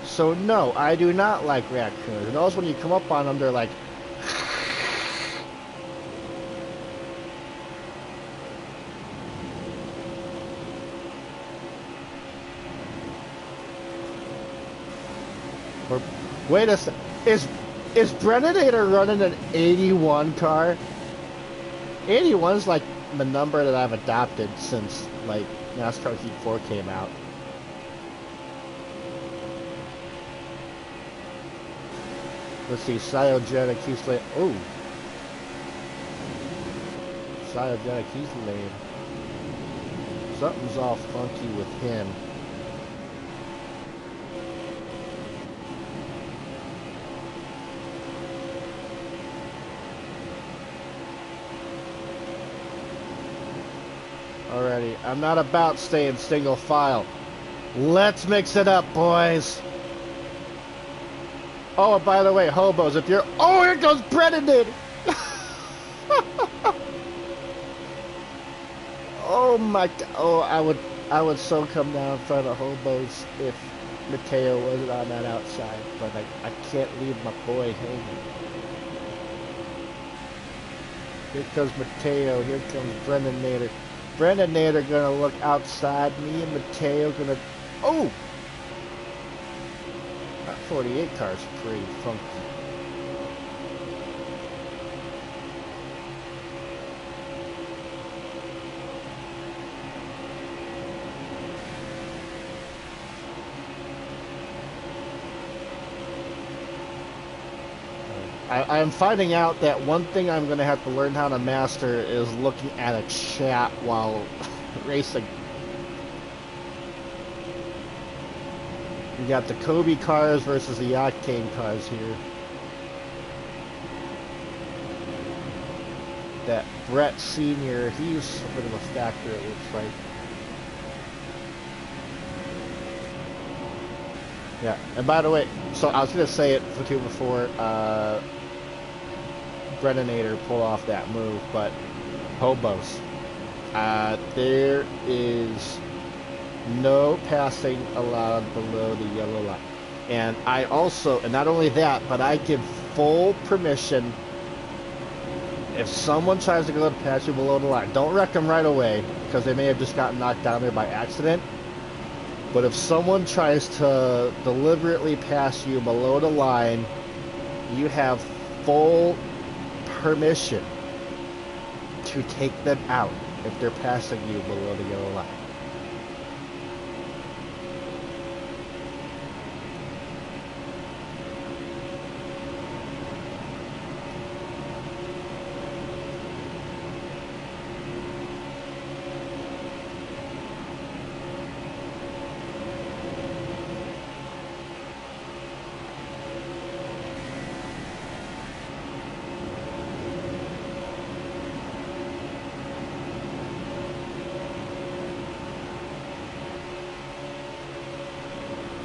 So no, I do not like raccoons. And also when you come up on them, they're like... Wait a sec. Is Brennator running an 81 car? 81's like the number that I've adopted since, like, NASCAR Heat 4 came out. Let's see, Cyogenic, he's late. Oh! Cyogenic, he's lame. Something's all funky with him. Alrighty, I'm not about staying single file. Let's mix it up, boys! Oh, and by the way, hobos, if you're... Oh, here goes Brennan! Oh my god. Oh, I would so come down in front of hobos if Mateo wasn't on that outside. But I can't leave my boy hanging. Here comes Mateo. Here comes Brendan Nader. Brendan Nader gonna look outside. Me and Mateo gonna... Oh! That 48 car's pretty funky. I'm finding out that one thing I'm going to have to learn how to master is looking at a chat while racing. We got the Kobe cars versus the Octane cars here. That Brett Sr., he's a bit of a factor, it looks like. Yeah, and by the way, so I was going to say it too before Brennanator pulled off that move, but hobos. There is no passing allowed below the yellow line. And I also, and not only that, but I give full permission if someone tries to go past you below the line. Don't wreck them right away, because they may have just gotten knocked down there by accident. But if someone tries to deliberately pass you below the line, you have full permission to take them out if they're passing you below the yellow line.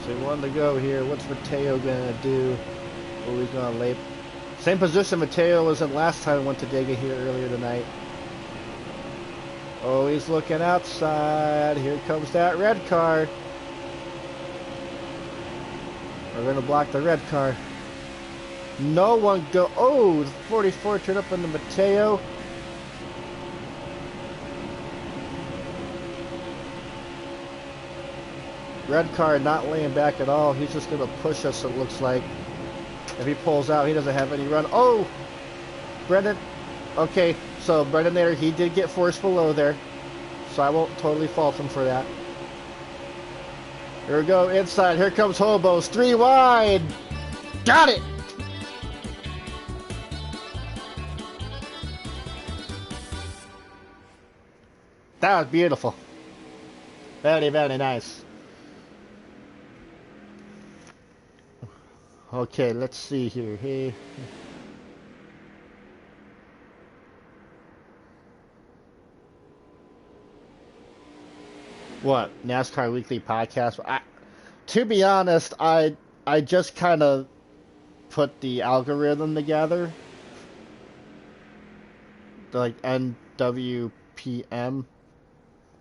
So one to go here. What's Mateo gonna do? Oh, he's gonna lay. Same position Mateo was in last time I went to Dega here earlier tonight. Oh, he's looking outside. Here comes that red car. We're gonna block the red car. No one go. Oh, the 44 turned up into Mateo. Red car not laying back at all. He's just going to push us, it looks like. If he pulls out, he doesn't have any run. Oh! Brendan. Okay, so Brendan there, he did get forced below there. So I won't totally fault him for that. Here we go, inside. Here comes Hobos. 3 wide! Got it! That was beautiful. Very, very nice. Okay, let's see here. Hey. What? NASCAR Weekly Podcast? To be honest, I just kind of put the algorithm together. Like NWPM,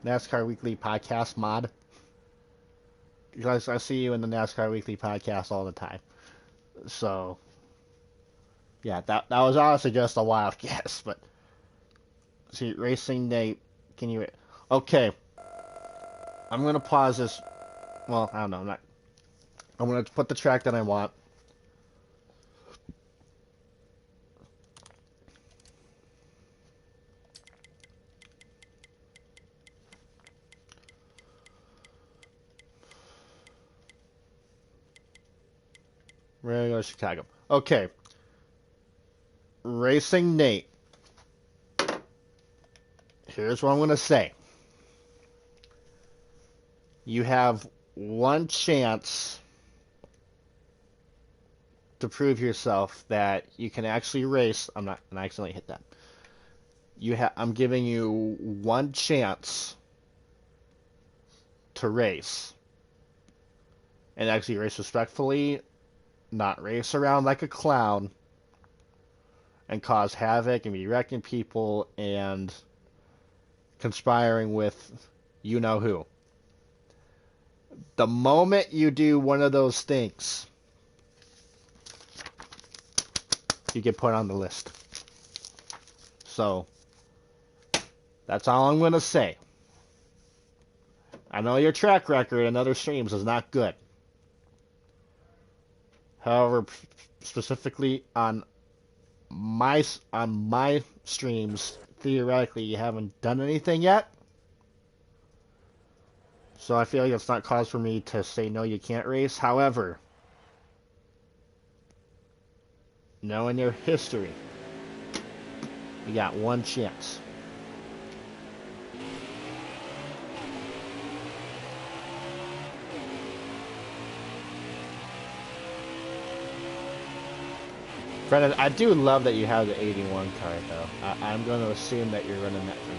NASCAR Weekly Podcast mod. Because I see you in the NASCAR Weekly Podcast all the time. So, yeah, that was honestly just a wild guess, but see, Racing Nate, can you? Okay, I'm gonna pause this. Well, I don't know. I'm gonna put the track that I want. We're gonna go to Chicago. Okay, Racing Nate. Here's what I'm gonna say. You have one chance to prove yourself that you can actually race. I'm not gonna accidentally hit that. I'm giving you one chance to race. And actually race respectfully, not race around like a clown and cause havoc and be wrecking people and conspiring with you know who. The moment you do one of those things, you get put on the list. So, that's all I'm going to say. I know your track record in other streams is not good. However, specifically on my streams, theoretically, you haven't done anything yet. So I feel like it's not cause for me to say no, you can't race. However, knowing your history, you got one chance. Brennan, I do love that you have the 81 card, though. I'm going to assume that you're running that for me.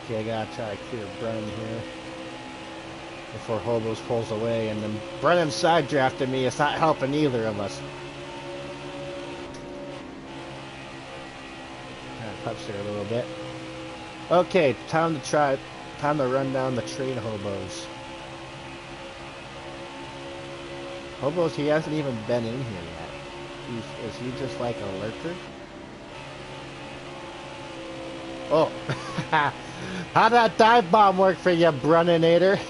Okay, I gotta try to clear Brennan here before Hobos pulls away, and then Brennan side drafted me. It's not helping either of us. Kind of touched there a little bit. Okay, time to run down the train Hobos. Hobos, he hasn't even been in here yet. Is he just like a lurker? Oh, how'd that dive bomb work for you, Brunninator?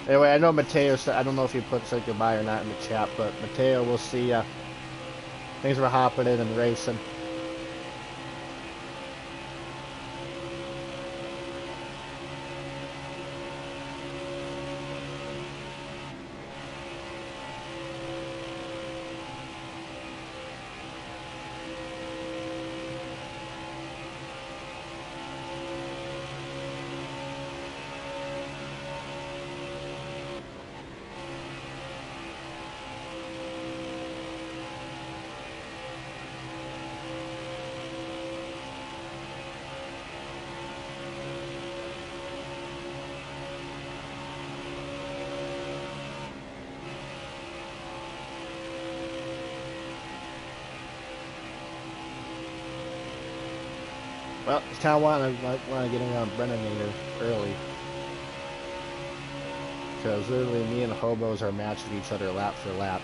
Anyway, I know Mateo said, I don't know if he said goodbye or not in the chat, but Mateo, we'll see ya. Things were hopping in and racing. Well, just kind of want to get around Brunninator early. Because literally me and Hobos are matching each other lap for lap.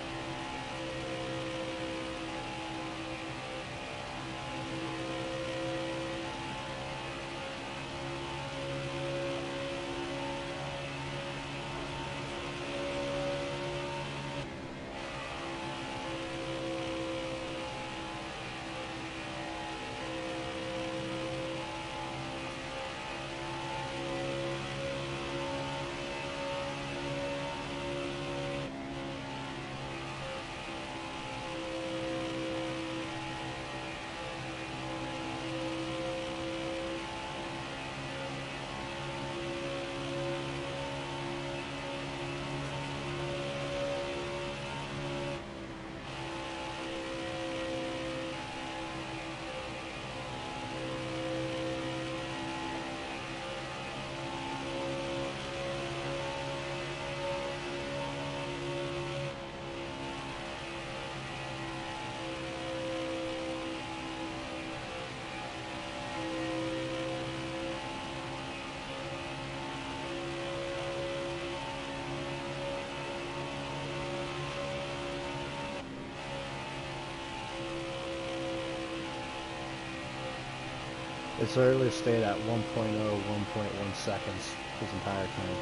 It's literally stayed at 1.0, 1.1 seconds this entire time.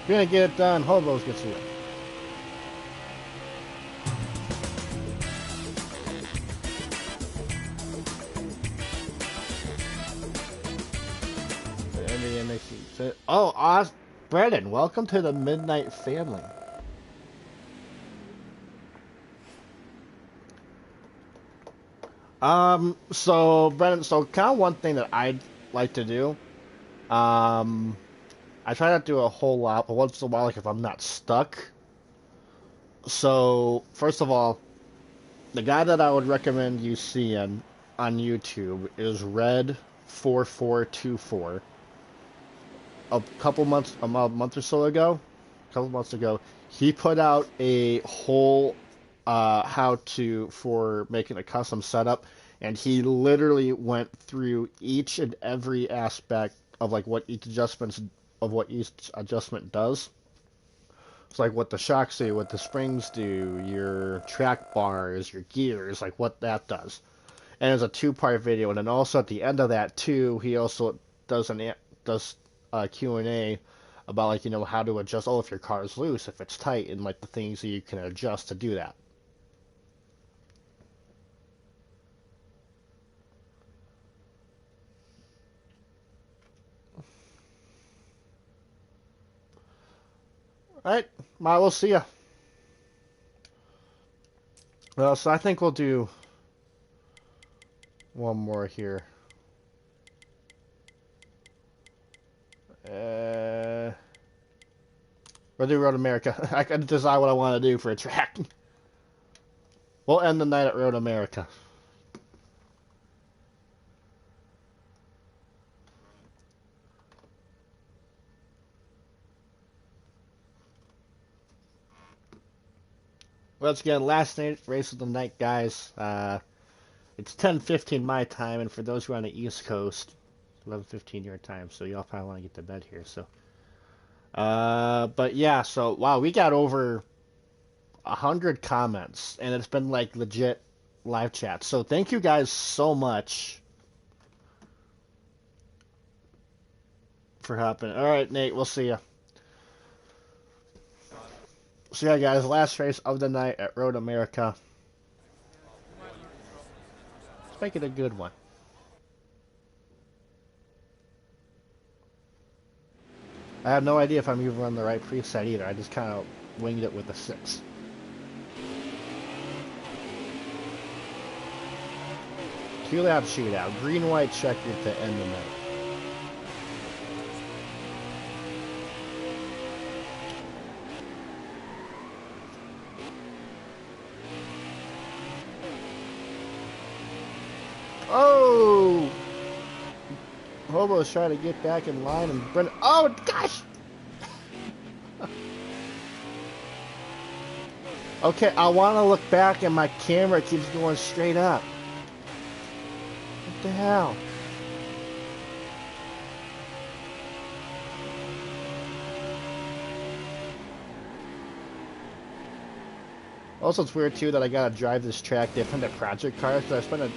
If you're gonna get it done, Hobos gets the win. Oh, Brennan, welcome to the Midnight Family. So Brennan, so kind of one thing that I'd like to do, I try not to do a whole lot, but once in a while, like if I'm not stuck. So first of all, the guy that I would recommend you seeing on YouTube is Red4424. A month or so ago, couple months ago, he put out a whole how to for making a custom setup, and he literally went through each and every aspect of like what each adjustment does. It's like what the shocks do, what the springs do, your track bars, your gears, like what that does. And it's a two-part video, and then also at the end of that too, he also does does Q&A about like how to adjust. Oh, if your car is loose, if it's tight, and like the things that you can adjust to do that. All right, we'll see ya. Well, so I think we'll do one more here. We'll do Road America. I can decide what I want to do for a track. We'll end the night at Road America. Once again, last night race of the night, guys. It's 10:15 my time, and for those who are on the East Coast, 11:15 your time. So y'all probably want to get to bed here. So, but yeah. So wow, we got over 100 comments, and it's been like legit live chat. So thank you guys so much for hopping. All right, Nate, we'll see ya. So yeah, guys, last race of the night at Road America. Let's make it a good one. I have no idea if I'm even on the right preset either. I just kind of winged it with a 6. Two-lap shootout. Green-white checker to end the night. Oh! Hobo's trying to get back in line, and Brendan... Oh, gosh! Okay, I want to look back, and my camera keeps going straight up. What the hell? Also, it's weird, too, that I gotta drive this track different than Project Cars, because I spent a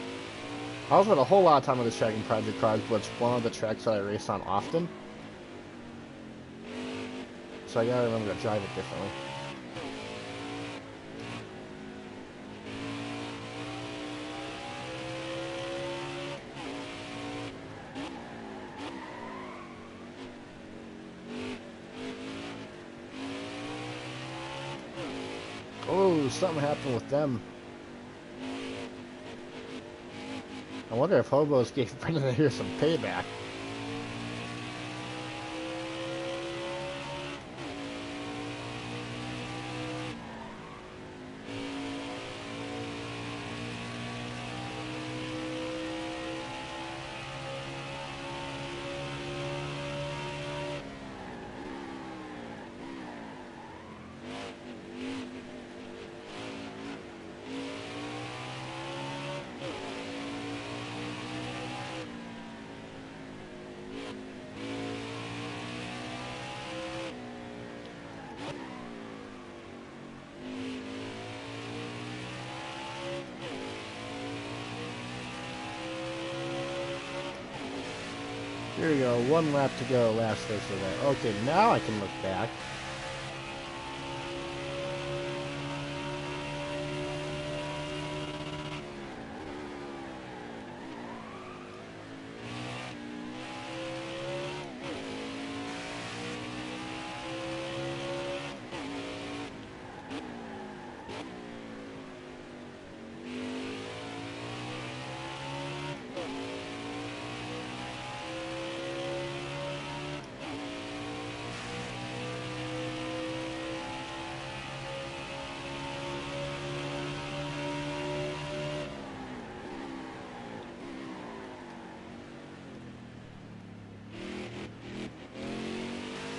whole lot of time on this track in Project Cars, but it's one of the tracks that I race on often. So I gotta remember to drive it differently. Oh, something happened with them. I wonder if Hobos gave Brendan here some payback. Here we go, one lap to go, last race of that. Okay, now I can look back.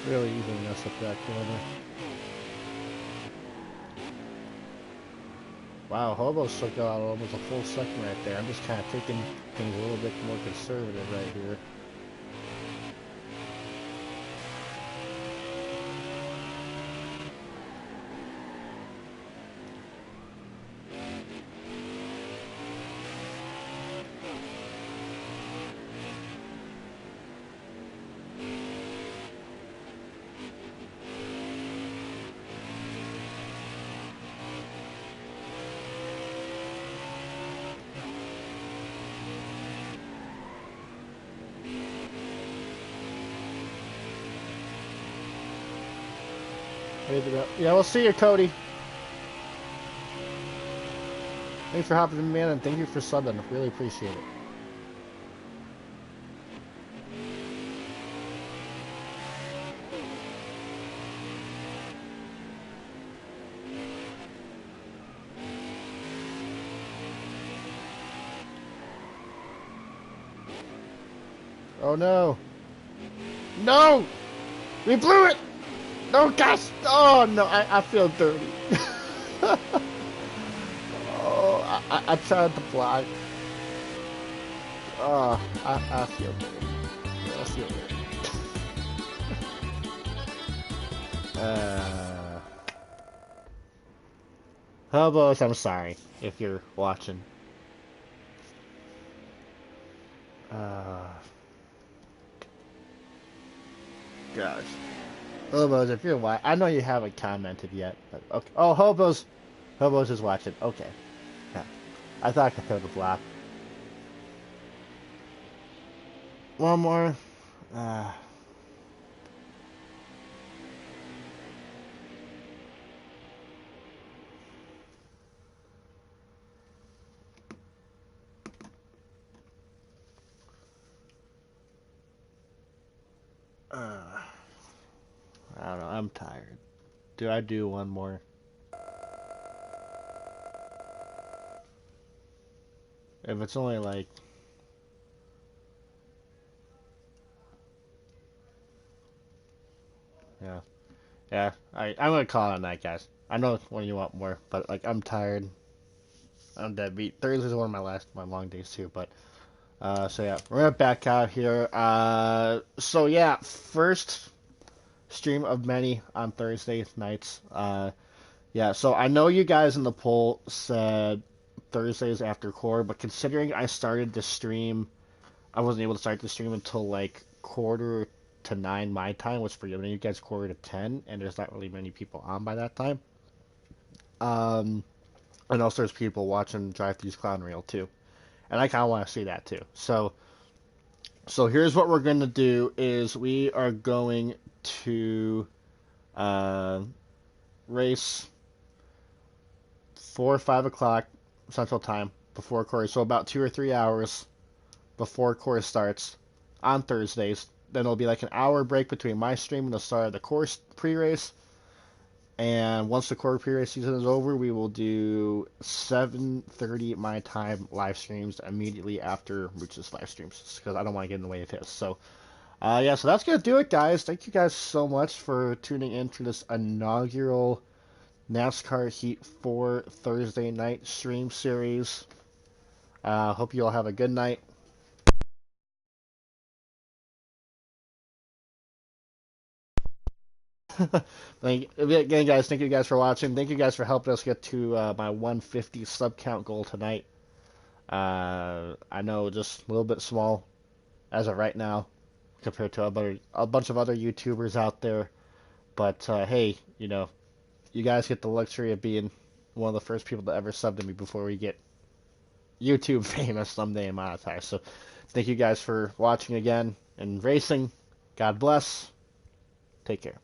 Really easily mess up that corner. Wow, Hobo took out almost a full second right there. I'm just kind of taking things a little bit more conservative right here. Yeah, we'll see you, Cody. Thanks for hopping in, man, and thank you for subbing. Really appreciate it. Oh no! No! We blew it! No, gosh! Oh no, I feel dirty. Oh, I tried to block. Oh, I feel dirty. I feel dirty. Hobos, I'm sorry if you're watching. Uh, gosh. Hobos, if you're watching, I know you haven't commented yet, but okay. Oh, Hobos is watching. Okay. Yeah. I thought I could throw the block. One more. Uh, uh, I don't know. I'm tired. Do I do one more? If it's only like, yeah, yeah. I'm gonna call it a night, guys. I know when you want more, but like I'm tired. I'm dead beat. Thursday's one of my long days too. But so yeah, we're gonna back out here. So yeah, first stream of many on Thursday nights. Yeah. So I know you guys in the poll said Thursdays after core, but considering I started the stream, I wasn't able to start the stream until like quarter to 9 my time, which for you guys quarter to 10, and there's not really many people on by that time. Um, and also there's people watching Drive Through's Clown Reel too, and I kind of want to see that too. So here's what we're gonna do: is we are going to uh, race 4 or 5 o'clock Central Time before course, so about 2 or 3 hours before course starts on Thursdays. Then it'll be like an hour break between my stream and the start of the course pre-race. And once the core pre-race season is over, we will do 7:30 my time live streams immediately after Mooch's live streams because I don't want to get in the way of his. So, yeah, so that's gonna do it, guys. Thank you guys so much for tuning in to this inaugural NASCAR Heat 4 Thursday night stream series. Hope you all have a good night. Again, guys, thank you guys for watching. Thank you guys for helping us get to my 150 sub count goal tonight. I know just a little bit small as of right now compared to a bunch of other YouTubers out there. But hey, you guys get the luxury of being one of the first people to ever sub to me before we get YouTube famous someday and monetized. So thank you guys for watching again and racing. God bless. Take care.